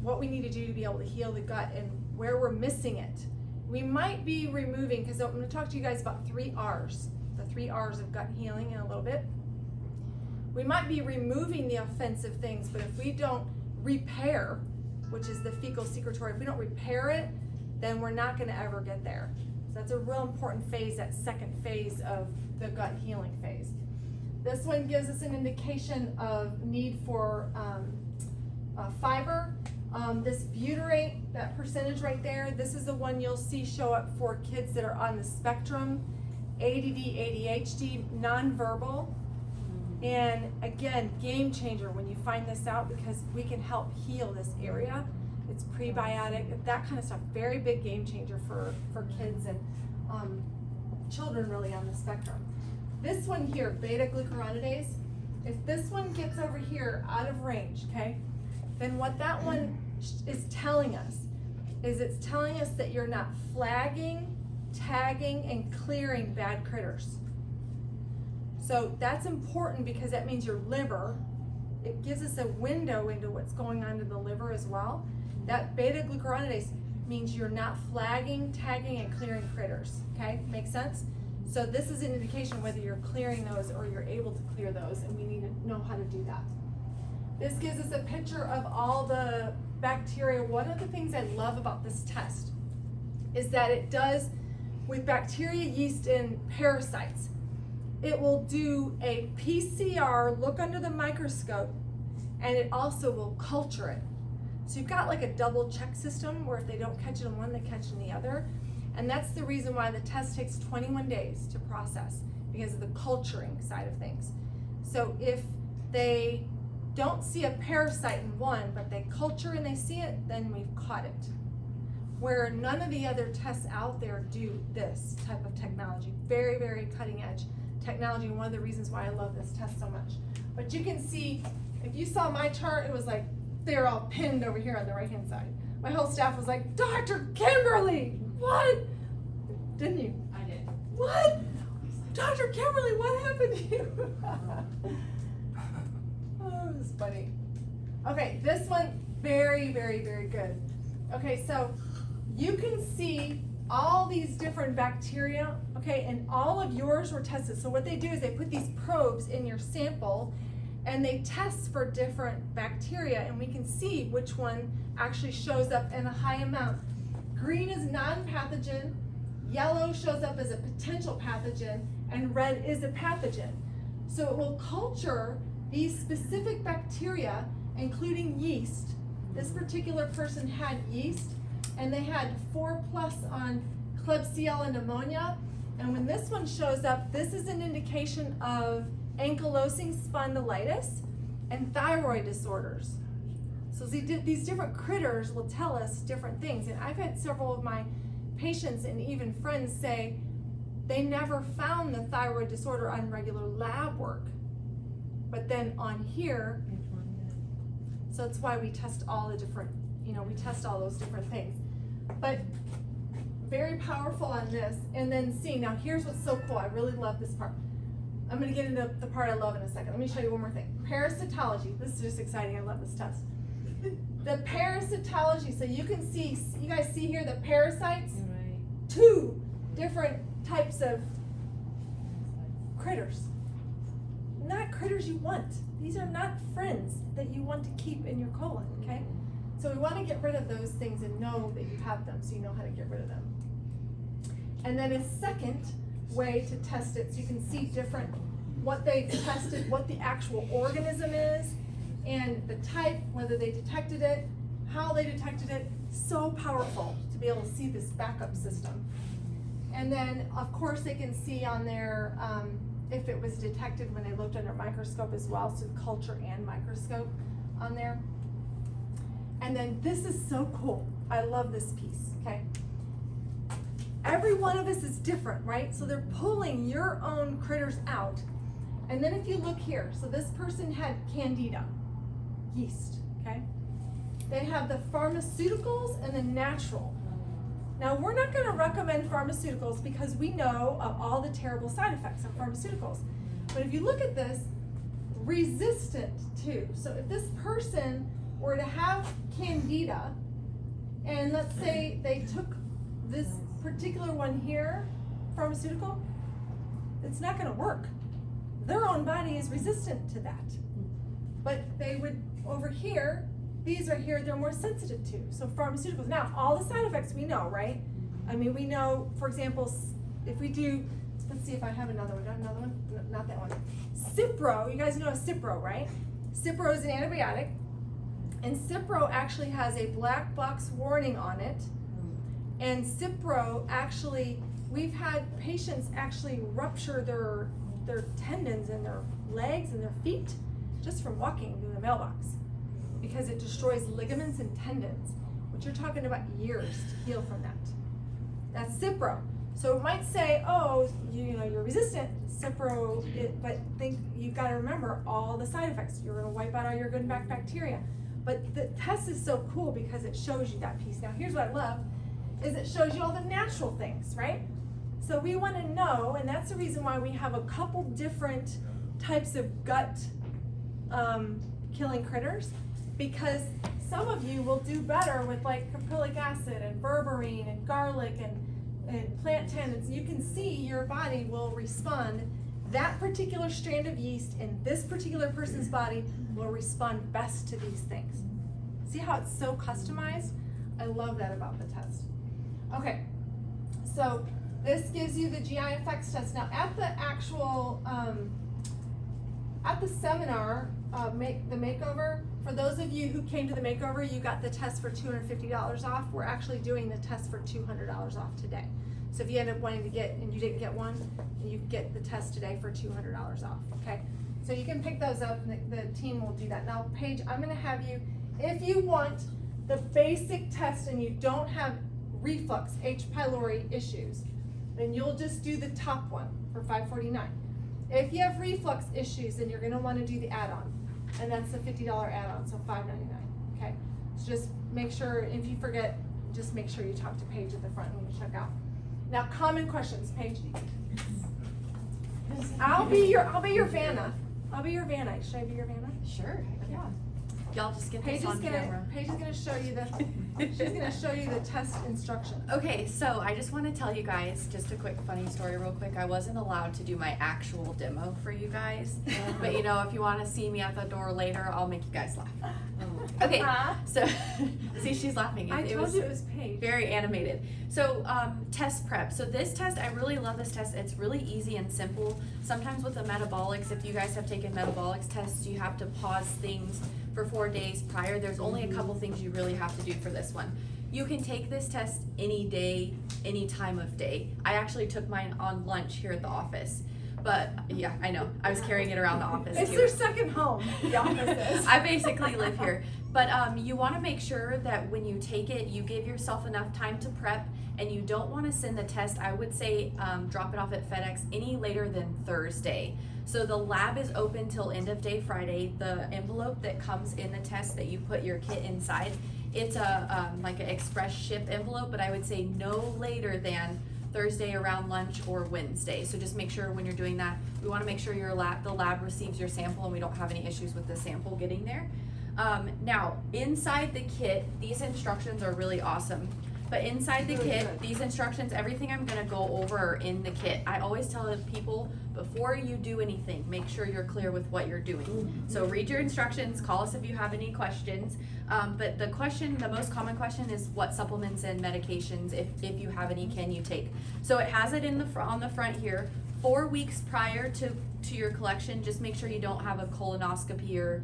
what we need to do to be able to heal the gut and where we're missing it. We might be removing, because I'm going to talk to you guys about 3 R's, the 3 R's of gut healing in a little bit. We might be removing the offensive things, but if we don't repair, which is the fecal secretory, if we don't repair it, then we're not going to ever get there. So that's a real important phase, that second phase of the gut healing phase. This one gives us an indication of need for fiber. This butyrate, that percentage right there, this is the one you'll see show up for kids that are on the spectrum, ADD, ADHD, nonverbal. And again, game changer when you find this out, because we can help heal this area. It's prebiotic, that kind of stuff. Very big game changer for kids and children really on the spectrum. This one here, beta glucuronidase, if this one gets over here out of range, okay, then what that one is telling us is it's telling us that you're not flagging, tagging, and clearing bad critters. So that's important because that means your liver, it gives us a window into what's going on in the liver as well. That beta glucuronidase means you're not flagging, tagging, and clearing critters, okay? Make sense? So this is an indication whether you're clearing those or you're able to clear those, and we need to know how to do that. This gives us a picture of all the bacteria. One of the things I love about this test is that it does, with bacteria, yeast, and parasites, it will do a PCR, look under the microscope, and it also will culture it. So you've got like a double check system where if they don't catch it in one, they catch it in the other. And that's the reason why the test takes 21 days to process, because of the culturing side of things. So if they don't see a parasite in one, but they culture and they see it, then we've caught it. Where none of the other tests out there do this type of technology. Very, very cutting edge technology, and one of the reasons why I love this test so much. But you can see, if you saw my chart, it was like, they're all pinned over here on the right-hand side. My whole staff was like, Dr. Kimberly, what? Didn't you? I did. What? Dr. Kimberly, what happened to you? Oh, it was funny. Okay, this one, very, very, very good. Okay, so you can see all these different bacteria, okay, and all of yours were tested. So what they do is they put these probes in your sample and they test for different bacteria, and we can see which one actually shows up in a high amount. green is non-pathogen, yellow shows up as a potential pathogen, and red is a pathogen. So it will culture these specific bacteria, including yeast. This particular person had yeast, and they had 4+ on Klebsiella pneumonia. And when this one shows up, this is an indication of ankylosing spondylitis and thyroid disorders. So these different critters will tell us different things. And I've had several of my patients and even friends say they never found the thyroid disorder on regular lab work. But then on here, so it's why we test all the different, we test all those different things. But very powerful on this. And then see, now here's what's so cool. I really love this part. I'm gonna get into the part I love in a second. Let me show you one more thing. Parasitology. This is just exciting. I love this test. The parasitology, so you can see, you guys see here the parasites? Right. 2 different types of critters. Not critters you want. These are not friends that you want to keep in your colon, okay? So we want to get rid of those things and know that you have them so you know how to get rid of them. And then a second way to test it, so you can see different, what they've tested, what the actual organism is, and the type, whether they detected it, how they detected it. So powerful to be able to see this backup system. And then, of course, they can see on there if it was detected when they looked under a microscope as well, so culture and microscope on there. And then this is so cool. I love this piece, okay? Every one of us is different, right? So they're pulling your own critters out. And then if you look here, so this person had candida, yeast, okay? They have the pharmaceuticals and the natural. Now, we're not going to recommend pharmaceuticals because we know of all the terrible side effects of pharmaceuticals. But if you look at this, resistant to. So if this person were to have candida, and let's say they took this particular one here, pharmaceutical, it's not going to work. Their own body is resistant to that. But they would, over here, these right here, they're more sensitive to. So pharmaceuticals. Now, all the side effects we know, right? I mean, we know, for example, if we do, let's see if I have another one. Another one? Not that one. Cipro, you guys know a Cipro, right? Cipro is an antibiotic. And Cipro actually has a black box warning on it. And Cipro actually, we've had patients actually rupture their tendons in their legs and their feet just from walking through the mailbox, because it destroys ligaments and tendons, which you're talking about years to heal from that. That's Cipro. So it might say, oh, you're resistant, Cipro, but think you've got to remember all the side effects. You're going to wipe out all your good and bad bacteria. But the test is so cool because it shows you that piece. Now, here's what I love, is it shows you all the natural things, right? So we want to know, and that's the reason why we have a couple different types of gut killing critters, because some of you will do better with like caprylic acid and berberine and garlic and plant tannins. You can see your body will respond. That particular strand of yeast in this particular person's body will respond best to these things. See how it's so customized? I love that about the test. Okay, so this gives you the GI effects test. Now at the actual, at the seminar, the makeover, for those of you who came to the makeover, you got the test for $250 off. We're actually doing the test for $200 off today. So if you end up wanting to get, and you didn't get one, you can get the test today for $200 off, okay? So you can pick those up, and the team will do that. Now, Paige, I'm gonna have you, if you want the basic test and you don't have reflux, H. pylori issues, then you'll just do the top one for $549. If you have reflux issues, then you're gonna wanna do the add-on, and that's the $50 add-on, so $599, okay? So just make sure, if you forget, just make sure you talk to Paige at the front when you check out. Now, common questions, Paige. I'll be your Vanna. I'll be your Vanna. Should I be your Vanna? Sure. Yeah. Y'all just get Paige this is on gonna camera. Paige is gonna show you the she's gonna show you the test instructions. Okay, so I just want to tell you guys just a quick funny story real quick. I wasn't allowed to do my actual demo for you guys, but if you want to see me at the door later, I'll make you guys laugh. Okay, so see, she's laughing. I told you it was Paige. Very animated. So test prep. So this test, I really love this test. It's really easy and simple. Sometimes with the metabolics, if you guys have taken metabolics tests, you have to pause things for 4 days prior. There's only a couple things you really have to do for this one. You can take this test any day, any time of day. I actually took mine on lunch here at the office. But yeah, I know. I was carrying it around the office It's too. their second home, the office is. I basically live here. But you want to make sure that when you take it, you give yourself enough time to prep, and you don't want to send the test. I would say drop it off at FedEx any later than Thursday. So the lab is open till end of day Friday. The envelope that comes in the test that you put your kit inside, it's a like an express ship envelope, but I would say no later than Thursday around lunch or Wednesday. So just make sure when you're doing that, we want to make sure the lab receives your sample and we don't have any issues with the sample getting there. Now, inside the kit, these instructions are really awesome. But inside the kit, these instructions, everything I'm gonna go over are in the kit. I always tell people, before you do anything, make sure you're clear with what you're doing. So read your instructions, call us if you have any questions. But the most common question is what supplements and medications, if you have any, can you take? So it has it on the front here. 4 weeks prior to your collection, just make sure you don't have a colonoscopy or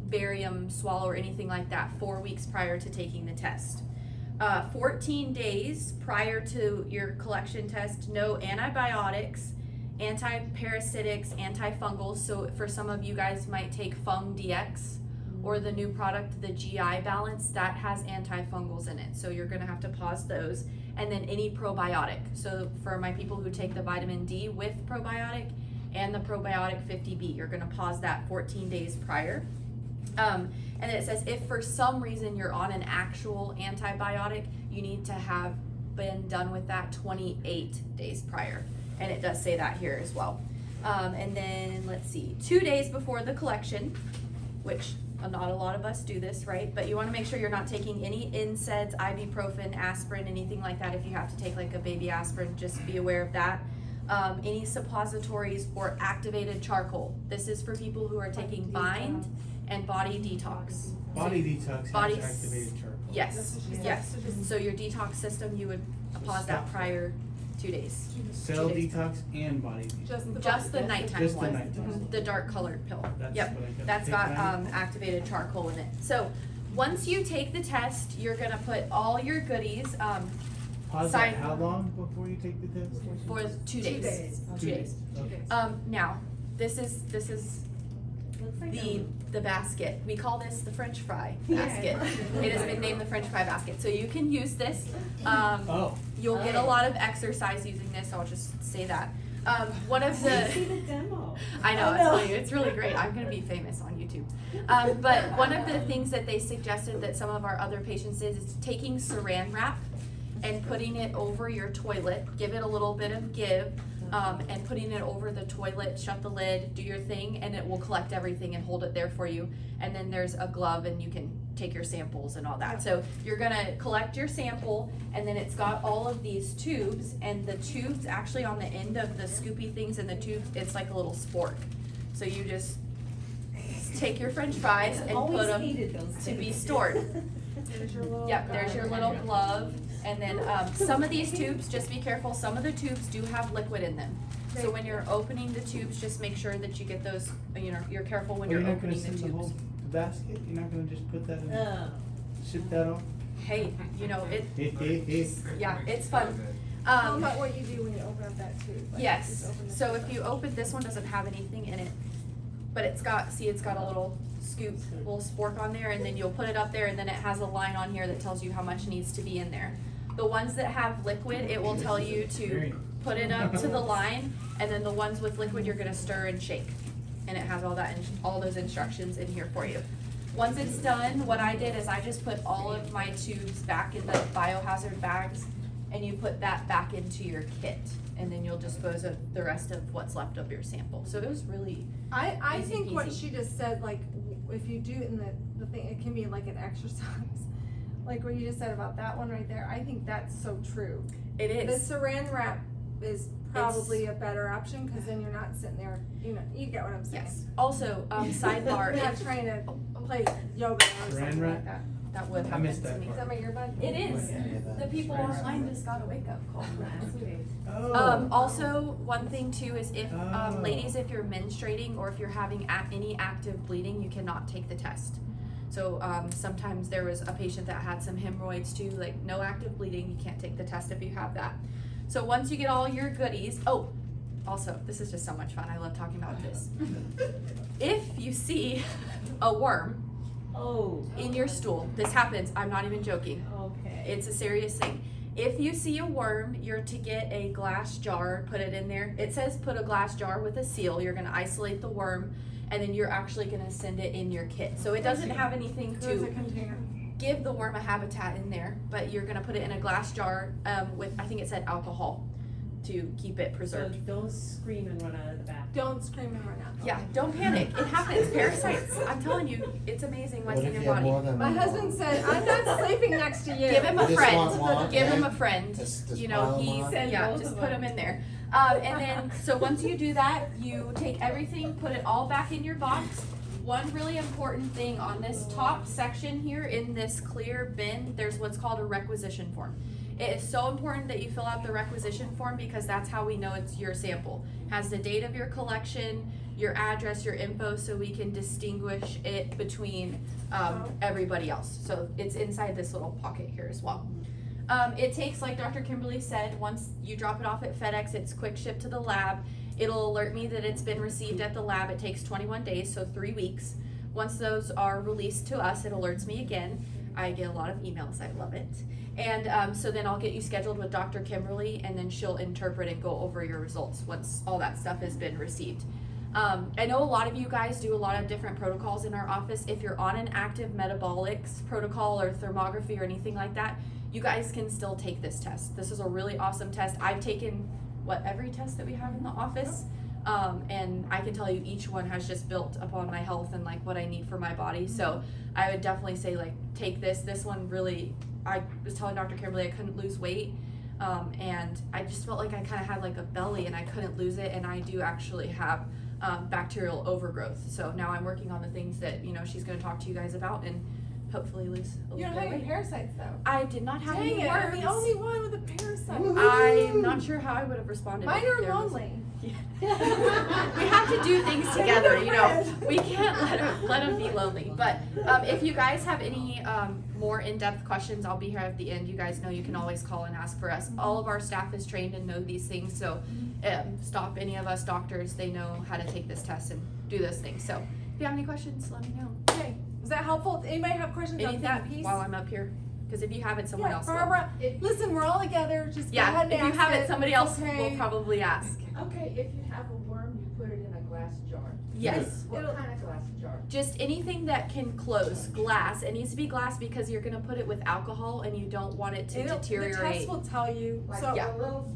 barium swallow or anything like that 4 weeks prior to taking the test. 14 days prior to your collection test, no antibiotics, anti-parasitics, antifungals. So for some of you guys might take Fung DX or the new product, the GI Balance, that has antifungals in it. So you're gonna have to pause those. And then any probiotic. So for my people who take the vitamin D with probiotic and the probiotic 50B, you're gonna pause that 14 days prior. And then it says if for some reason you're on an actual antibiotic, you need to have been done with that 28 days prior. And it does say that here as well. And then let's see, 2 days before the collection, which not a lot of us do this, right? But you want to make sure you're not taking any NSAIDs, ibuprofen, aspirin, anything like that. If you have to take like a baby aspirin, just be aware of that. Any suppositories or activated charcoal. This is for people who are taking Bind and Body Detox. Body detox Body- has activated charcoal. Yes, yes. So your detox system, you would pause that prior 2 days. Cell 2 days. detox and body detox. Just the nighttime Just the one. nighttime. The dark colored pill. That's Yep, what I got. that's Take got that. activated charcoal in it. So once you take the test, you're gonna put all your goodies Pause sign- that how long before you take the test? for 2 days. 2 days. 2 days. Okay. Now this is the basket. We call this the French fry basket. It has been named the French fry basket. So you can use this. Oh, You'll get a lot of exercise using this. I'll just say that. One of the See the demo. I know, it's really great. I'm gonna be famous on YouTube. But one of the things that they suggested that some of our other patients did is taking saran wrap and putting it over your toilet, give it a little bit of give, and putting it over the toilet, shut the lid, do your thing, and it will collect everything and hold it there for you. And then there's a glove and you can take your samples and all that. So you're gonna collect your sample, and then it's got all of these tubes, and the tubes actually on the end of the scoopy things in the tubes, it's like a little spork. So you just take your French fries and put them to be stored. There's your little. Yep, there's your little glove. And then some of these tubes, just be careful, some of the tubes do have liquid in them. So when you're opening the tubes, just make sure that you get those, you're careful when Are you you're not gonna opening the send the whole tubes. basket? You're not gonna just put that in, ship that off? Hey, It's yeah, it's fun. Tell about what you do when you open up that tube. Like, Yes, just open the so tube if up. you open, this one doesn't have anything in it, but it's got a little scoop, little spork on there, and then you'll put it up there, and then it has a line on here that tells you how much needs to be in there. The ones that have liquid, it will tell you to put it up to the line, and then the ones with liquid, you're gonna stir and shake. And it has all those instructions in here for you. Once it's done, what I did is I just put all of my tubes back in the biohazard bags, and you put that back into your kit, and then you'll dispose of the rest of what's left of your sample. So it was really, I Easy think what peasy. she just said, like, if you do it in the thing, it can be like an exercise. Like what you just said about that one right there, I think that's so true. it The is. saran wrap is probably a better option, cause then you're not sitting there, you get what I'm saying. Yes. Also, sidebar, You're not if trying to play yoga or Saran something wrap? like that. that would I happen missed to that me. Is that my earbud? It is. Yeah, The people online just got a wake up call. Oh. Also, one thing too is if, Oh. ladies, if you're menstruating or if you're having any active bleeding, you cannot take the test. So, sometimes there was a patient that had some hemorrhoids too, like no active bleeding, you can't take the test if you have that. So once you get all your goodies, oh, also, this is just so much fun, I love talking about this. If you see a worm in your stool, this happens, I'm not even joking. Okay. It's a serious thing. If you see a worm, you're to get a glass jar, put it in there. It says put a glass jar with a seal. You're gonna isolate the worm, and then you're actually gonna send it in your kit. So it doesn't have anything There's a to container. give the worm a habitat in there, but you're gonna put it in a glass jar with, I think it said alcohol, to keep it So preserved. don't scream and run out of the bathroom. Don't scream and run out. Yeah, don't panic. It happens. Parasites. I'm telling you, it's amazing what's What in if your you have more body. than My one husband ball? said, I'm not sleeping next to you. Give him a You just want friend. one, Give him right? a friend. Just You pile know, 'em he's on? Send yeah. both Just of put them. him in there. And then so once you do that, you take everything, put it all back in your box. One really important thing on this top section here in this clear bin, there's what's called a requisition form. It is so important that you fill out the requisition form because that's how we know it's your sample. Has the date of your collection, your address, your info, so we can distinguish it between everybody else. So it's inside this little pocket here as well. It takes, like Dr. Kimberly said, once you drop it off at FedEx, it's quick ship to the lab. It'll alert me that it's been received at the lab. It takes 21 days, so 3 weeks. Once those are released to us, it alerts me again. I get a lot of emails, I love it. And so then I'll get you scheduled with Dr. Kimberly, and then she'll interpret and go over your results once all that stuff has been received. I know a lot of you guys do a lot of different protocols in our office. If you're on an active metabolics protocol or thermography or anything like that, you guys can still take this test. This is a really awesome test. I've taken, every test that we have in the office. And I can tell you each one has just built upon my health and like what I need for my body. So I would definitely say like take this. This one really, I was telling Dr. Kimberly I couldn't lose weight. And I just felt like I kind of had like a belly and I couldn't lose it. And I do actually have bacterial overgrowth. So now I'm working on the things that, she's going to talk to you guys about and hopefully lose a You little don't bit have of any weight. parasites though. I did not have Dang any it, I'm worms. the only one with a parasite. I'm not sure how I would have responded. Mine if are there was- lonely. we have to do things together, we can't let them be lonely. But if you guys have any more in-depth questions, I'll be here at the end. You guys know you can always call and ask for us. All of our staff is trained and know these things, so stop any of us doctors. They know how to take this test and do those things. So if you have any questions, let me know. Okay, was that helpful? Anybody have questions on that Anything piece? while I'm up here, because if you have it, someone Yeah, else will. Barbara, listen, we're all together, just go Yeah, ahead and if you ask have it, somebody else okay. will probably ask. Okay, if you have a worm, you put it in a glass jar. Yes. What It'll- kind of glass jar? Just anything that can close. Glass. It needs to be glass because you're gonna put it with alcohol and you don't want it to The deteriorate. test will tell you, Like so, Yeah. a little,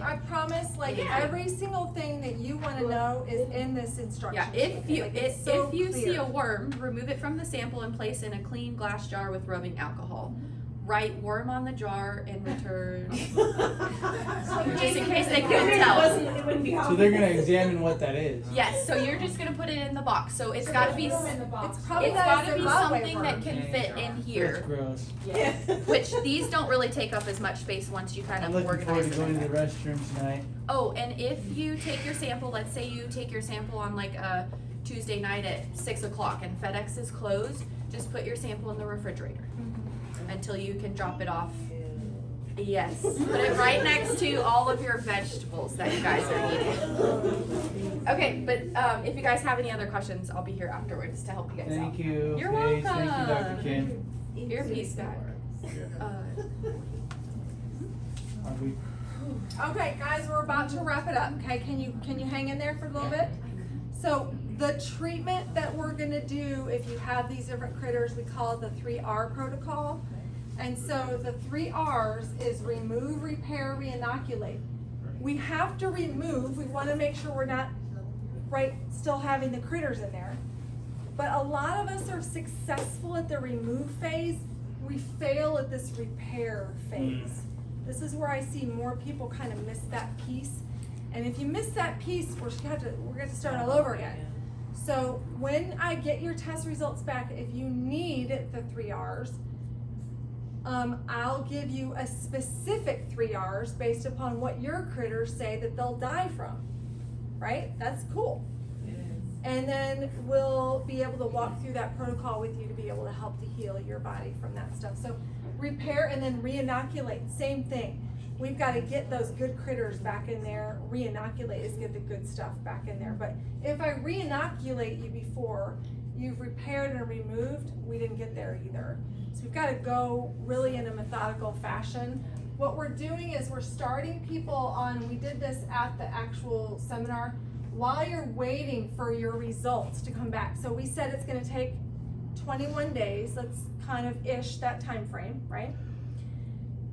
I promise, like, Yeah. every single thing that you wanna know is in this instruction. Yeah, if you Like, it's so if you see clear. a worm, remove it from the sample and place in a clean glass jar with rubbing alcohol. Write worm on the jar and return. Just in case they couldn't tell. It wouldn't be So they're gonna examine what that is. Yes, so you're just gonna put it in the box. So it's gotta be Worm in the box. It's probably it's not gotta a be Zimbabwe something worm. that can fit in That's here. gross. Yeah. Which these don't really take up as much space once you kind I'm of looking forward organize to them. going to the restroom tonight. Oh, and if you take your sample, let's say you take your sample on like a Tuesday night at 6 o'clock and FedEx is closed, just put your sample in the refrigerator until you can drop it off. Yes, put it right next to all of your vegetables that you guys are eating. Okay, but if you guys have any other questions, I'll be here afterwards to help you guys Thank out. you. You're Paige. Thank you, welcome. Dr. Kim. Earpiece guy. Are we? Okay, guys, we're about to wrap it up, okay? Can you hang in there for a little bit? So, the treatment that we're gonna do, if you have these different critters, we call it the 3R protocol. And so, the 3 R's is remove, repair, re-inoculate. We have to remove, we wanna make sure we're not, still having the critters in there. But a lot of us are successful at the remove phase, we fail at this repair phase. This is where I see more people kind of miss that piece. And if you miss that piece, we're going to start all over again. So when I get your test results back, if you need the 3 R's, I'll give you a specific 3 R's based upon what your critters say that they'll die from, right? That's cool. And then we'll be able to walk through that protocol with you to be able to help to heal your body from that stuff. So repair and then re-inoculate, same thing. We've got to get those good critters back in there. Re-inoculate is get the good stuff back in there. But if I re-inoculate you before you've repaired and removed, we didn't get there either. So we've got to go really in a methodical fashion. What we're doing is we're starting people on, we did this at the actual seminar, while you're waiting for your results to come back. So we said it's going to take 21 days. That's kind of ish that time frame, right?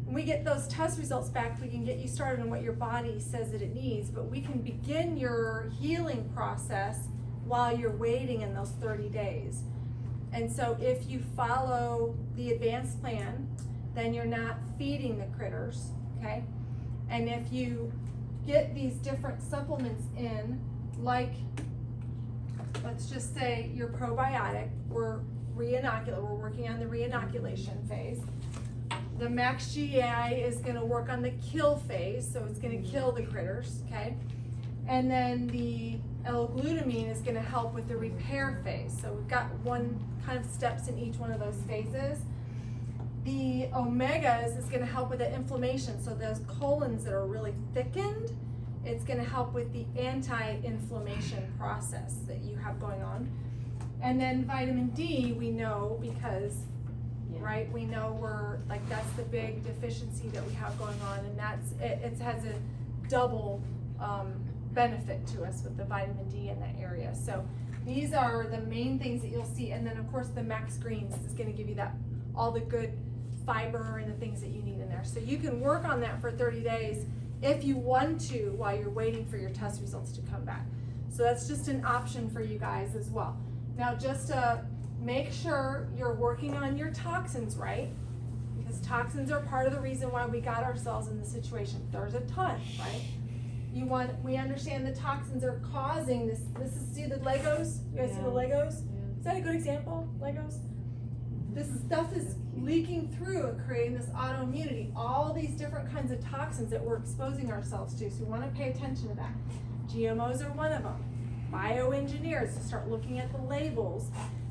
When we get those test results back, we can get you started on what your body says that it needs, but we can begin your healing process while you're waiting in those 30 days. And so if you follow the advanced plan, then you're not feeding the critters, okay? And if you get these different supplements in, like, let's just say your probiotic, we're working on the re-inoculation phase. The max GI is going to work on the kill phase, so it's going to kill the critters, okay? And then the L-glutamine is going to help with the repair phase. So we've got one kind of steps in each one of those phases. The omegas is going to help with the inflammation. So those colons that are really thickened, it's going to help with the anti-inflammation process that you have going on. And then vitamin D, we know because right? We know that's the big deficiency that we have going on, and it has a double benefit to us with the vitamin D in that area. So these are the main things that you'll see, and then of course the Max Greens is going to give you all the good fiber and the things that you need in there. So you can work on that for 30 days if you want to while you're waiting for your test results to come back. So that's just an option for you guys as well. Now just make sure you're working on your toxins right, because toxins are part of the reason why we got ourselves in the situation. There's a ton, right? We understand the toxins are causing this. See the Legos? You guys see the Legos? Is that a good example, Legos? This stuff is leaking through and creating this autoimmunity. All these different kinds of toxins that we're exposing ourselves to. So we want to pay attention to that. GMOs are one of them. Bioengineers, to start looking at the labels.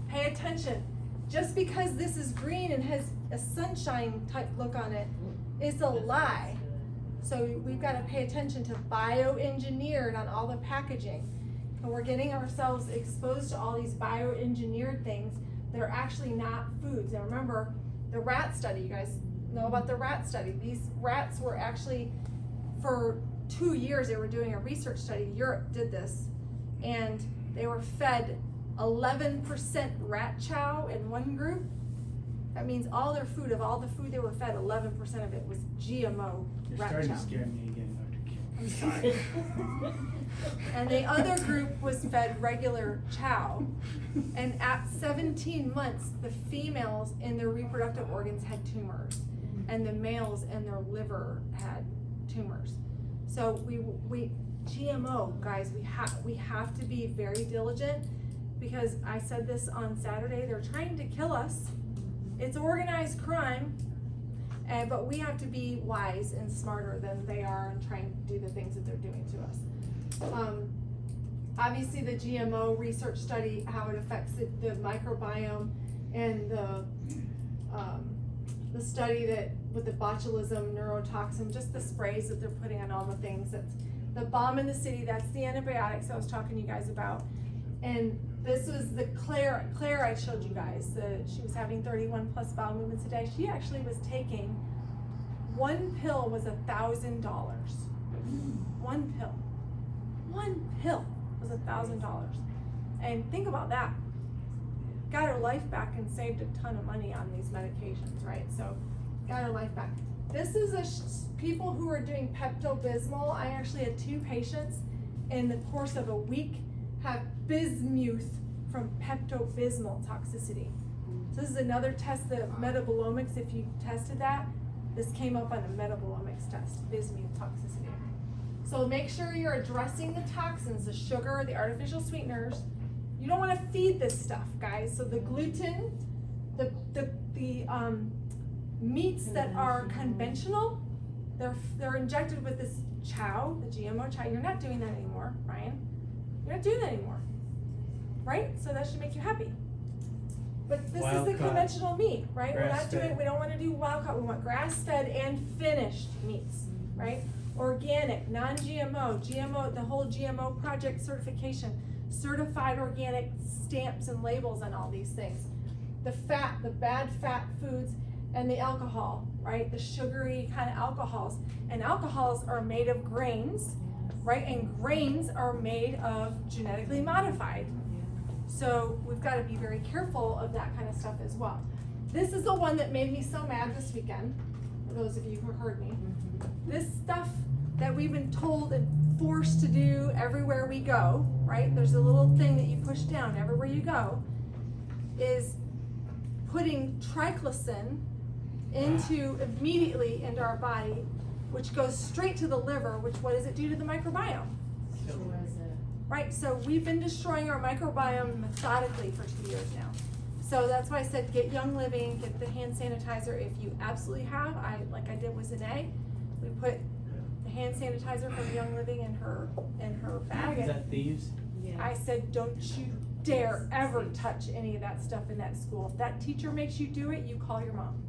Pay attention. Just because this is green and has a sunshine type look on it, it's a lie. So we've got to pay attention to bioengineered on all the packaging. And we're getting ourselves exposed to all these bioengineered things that are actually not foods. And remember, the rat study, you guys know about the rat study. These rats were actually, for 2 years, they were doing a research study. Europe did this. And they were fed 11% rat chow in one group. That means all their food, of all the food they were fed, 11% of it was GMO You're rat starting chow. to scare me again, Dr. Kim. I'm sorry. And the other group was fed regular chow. And at 17 months, the females in their reproductive organs had tumors, and the males in their liver had tumors. So we GMO, guys, we have to be very diligent, because I said this on Saturday, they're trying to kill us. It's organized crime, but we have to be wise and smarter than they are and trying to do the things that they're doing to us. Obviously the GMO research study, how it affects the microbiome, and the study that with the botulism, neurotoxin, just the sprays that they're putting on all the things. That's the bomb in the city. That's the antibiotics I was talking to you guys about. And this was the Claire I showed you guys. She was having 31 plus bowel movements a day. She actually was taking, one pill was $1,000. One pill was $1,000. And think about that. Got her life back and saved a ton of money on these medications, right? So got her life back. This is people who are doing Pepto-Bismol. I actually had 2 patients in the course of a week have bismuth from Pepto-Bismol toxicity. So this is another test, the metabolomics, if you tested that, This came up on the metabolomics test, bismuth toxicity. So make sure you're addressing the toxins, the sugar, the artificial sweeteners. You don't want to feed this stuff, guys. So the gluten, the meats that are conventional, they're injected with this chow, the GMO chow. You're not doing that anymore, Ryan. You're not doing that anymore, right? So that should make you happy. But this is the conventional meat, right? We're not doing, we don't want to do wild caught. We want grass-fed and finished meats, right? Organic, non-GMO, GMO, the whole GMO project certification, certified organic stamps and labels on all these things. The fat, the bad fat foods, and the alcohol, right? The sugary kind of alcohols. And alcohols are made of grains, right? And grains are made of genetically modified. So we've got to be very careful of that kind of stuff as well. This is the one that made me so mad this weekend, for those of you who heard me. This stuff that we've been told and forced to do everywhere we go, right? There's a little thing that you push down everywhere you go, is putting triclosan immediately into our body, which goes straight to the liver, which what does it do to the microbiome? Right, so we've been destroying our microbiome methodically for 2 years now. So that's why I said get Young Living, get the hand sanitizer if you absolutely have. Like I did with Zanae, we put the hand sanitizer from Young Living in her bag. Is that thieves? I said, don't you dare ever touch any of that stuff in that school. If that teacher makes you do it, you call your mom.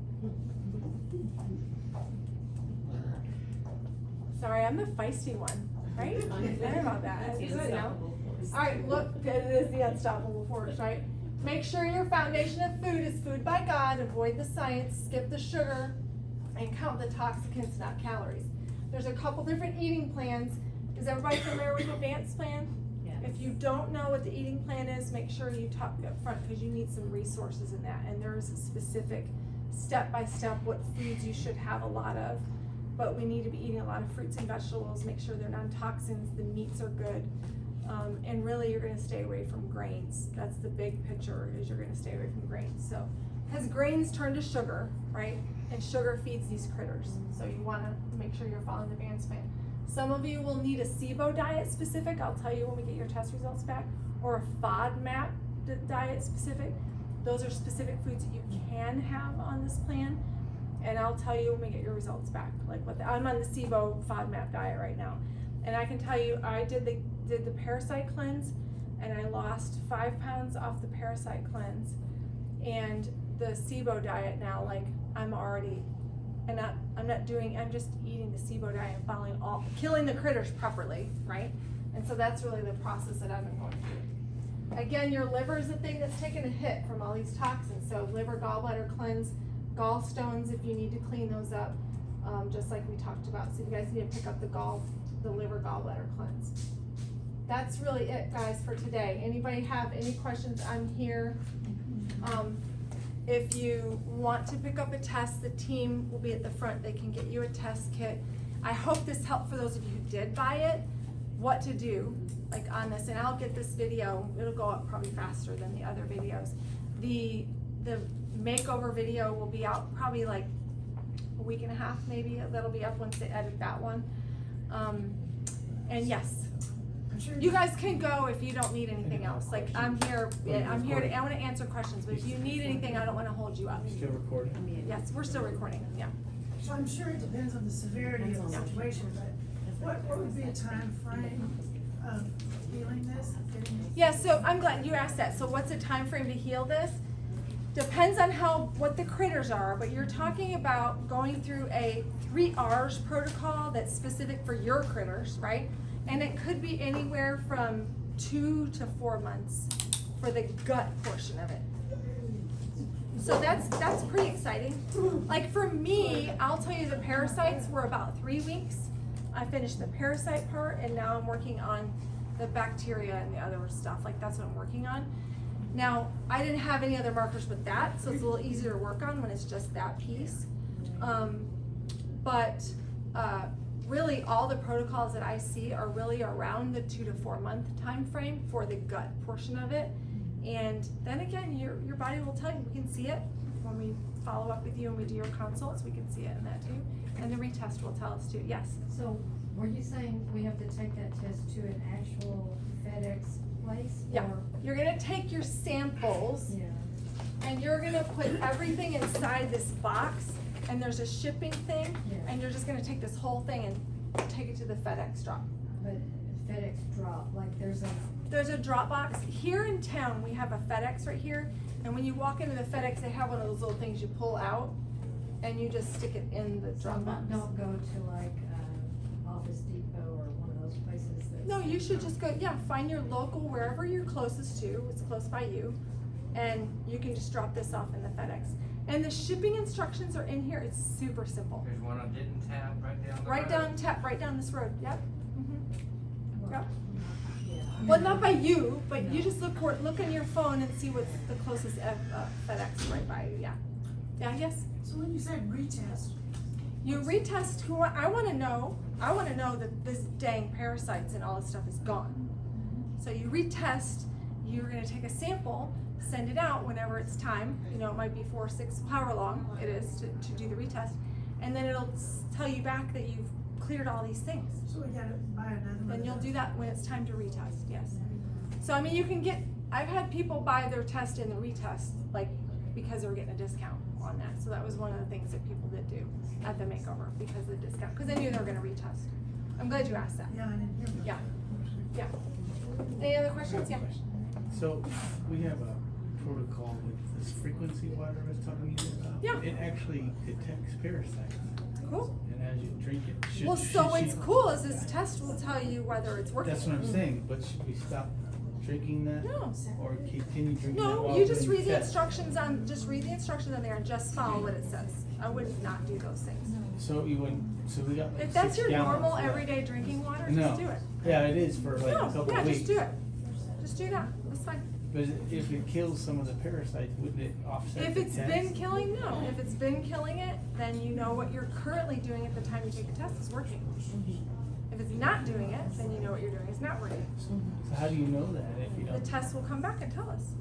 Sorry, I'm the feisty one, right? Sorry about that. It's good, no? All right, look, it is the unstoppable force, right? Make sure your foundation of food is food by God. Avoid the science, skip the sugar, and count the toxicants, not calories. There's a couple different eating plans. Is everybody familiar with the advanced plan? Yes. If you don't know what the eating plan is, make sure you talk up front because you need some resources in that. And there's a specific step-by-step what foods you should have a lot of. But we need to be eating a lot of fruits and vegetables, make sure they're non-toxins, the meats are good. And really you're gonna stay away from grains. That's the big picture, is you're gonna stay away from grains. So, because grains turn to sugar, right? And sugar feeds these critters. So you wanna make sure you're following the advanced plan. Some of you will need a SIBO diet specific, I'll tell you when we get your test results back, or a FODMAP diet specific. Those are specific foods that you can have on this plan. And I'll tell you when we get your results back. I'm on the SIBO FODMAP diet right now. And I can tell you, I did the parasite cleanse, and I lost 5 pounds off the parasite cleanse. And the SIBO diet now, I'm just eating the SIBO diet and following killing the critters properly, right? And so that's really the process that I've been going through. Again, your liver is the thing that's taking a hit from all these toxins. So liver, gallbladder cleanse, gallstones if you need to clean those up, just like we talked about. So you guys need to pick up the liver gallbladder cleanse. That's really it, guys, for today. Anybody have any questions? I'm here. If you want to pick up a test, the team will be at the front. They can get you a test kit. I hope this helped for those of you who did buy it, what to do on this. And I'll get this video, it'll go up probably faster than the other videos. The makeover video will be out probably a week and a half maybe. That'll be up once they edit that one. And yes, you guys can go if you don't need anything else. I'm here I want to answer questions, but if you need anything, I don't want to hold you up. Still recording? Yes, we're still recording, yeah. So I'm sure it depends on the severity of the Yeah. situation, but what would be a time frame of healing this? Yeah, so I'm glad you asked that. So what's the time frame to heal this? Depends on what the critters are, but you're talking about going through a 3 R's protocol that's specific for your critters, right? And it could be anywhere from 2 to 4 months for the gut portion of it. So that's pretty exciting. For me, I'll tell you the parasites were about 3 weeks. I finished the parasite part, and now I'm working on the bacteria and the other stuff. That's what I'm working on. Now, I didn't have any other markers but that, so it's a little easier to work on when it's just that piece. Really all the protocols that I see are really around the 2 to 4 month time frame for the gut portion of it. And then again, your body will tell you, we can see it when we follow up with you when we do your consults, we can see it in that too. And the retest will tell us too, yes. So, were you saying we have to take that test to an actual FedEx place? Yeah, or- you're gonna take your samples Yeah. and you're gonna put everything inside this box, and there's a shipping thing, Yeah. and you're just gonna take this whole thing and take it to the FedEx drop. But FedEx drop, like there's a, drop box. Here in town, we have a FedEx right here, and when you walk into the FedEx, they have one of those little things you pull out, and you just stick it in the so drop box. don't go to like, Office Depot or one of those places that. No, you should just go, yeah, find your local, wherever you're closest to, it's close by you, and you can just drop this off in the FedEx. And the shipping instructions are in here, it's super simple. There's one on Denton Tap right down the road. Right down this road, yep. Well, Yep. Yeah. Well, not by you, but you just look on your phone and see what's the closest FedEx right by you, yeah. Yeah, yes? So when you said retest, You retest I wanna know that this dang parasites and all this stuff is gone. So you retest, you're gonna take a sample, send it out whenever it's time, you know, it might be 4, 6, however long it is to do the retest. And then it'll tell you back that you've cleared all these things. so we gotta buy another one. And you'll do that when it's time to retest, yes. So I mean, I've had people buy their test and the retest, like, because they were getting a discount on that. So that was one of the things that people did do at the makeover, because of the discount, because they knew they were gonna retest. I'm glad you asked that. Yeah, I didn't hear that. Yeah, yeah. Any other questions? Yeah. So, we have a protocol with this frequency water I was talking to you about. Yeah. It actually detects parasites, Cool. and as you drink it, should. Well, so should what's she- cool is this test will tell you whether it's working. That's what I'm saying, but should we stop drinking that? No. Or continue drinking that No, while you just doing read the test? instructions on there and just follow what it says. I would not do those things. So you wouldn't, so we got like If that's 6 your gallons normal left. everyday drinking water, No. just do it. Yeah, it is for like a couple No, yeah, of weeks. just do it. Just do that, that's fine. But if it kills some of the parasites, wouldn't it offset If the it's test? been killing, no. If it's been killing it, then you know what you're currently doing at the time you take the test is working. If it's not doing it, then you know what you're doing is not working. So how do you know that if you The don't? test will come back and tell us.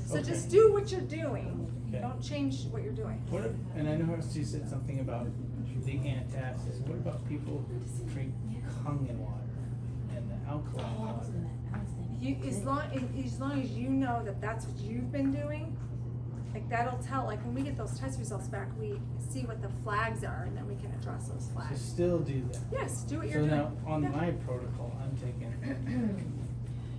So Okay. just do what you're doing. Okay. Don't change what you're doing. What, and I know she said something about the antacids. What about people who drink Kangen water and the alkaline water? You, as long as you know that that's what you've been doing, like that'll tell, like when we get those test results back, we see what the flags are and then we can address those So flags. still do that. Yes, do what So you're doing. now, on Yeah. my protocol, I'm taking,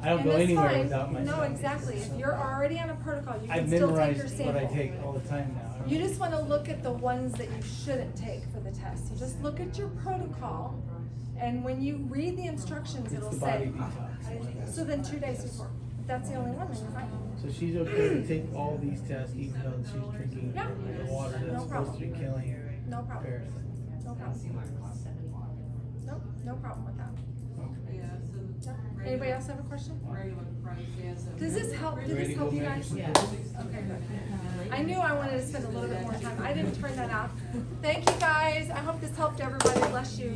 I don't And go that's anywhere fine. without my No, stuff. exactly. If you're already on a protocol, you I've can still take your memorized sample. what I take all the time now. You just wanna look at the ones that you shouldn't take for the test. You just look at your protocol, and when you read the instructions, It's it'll the say, body detox. so then 2 days before. If that's the only one, then you're fine. So she's okay to take all these tests even though she's drinking Yeah. the water No that's supposed to be problem. killing No problem. parasites. No problem. Nope, no problem with that. Okay. Yep. Anybody else have a question? Regular price, yes. Does this help, did Ready this to help go you make guys? some Okay, cookies? good. I knew I wanted to spend a little bit more time. I didn't turn that off. Thank you guys. I hope this helped everybody. Bless you.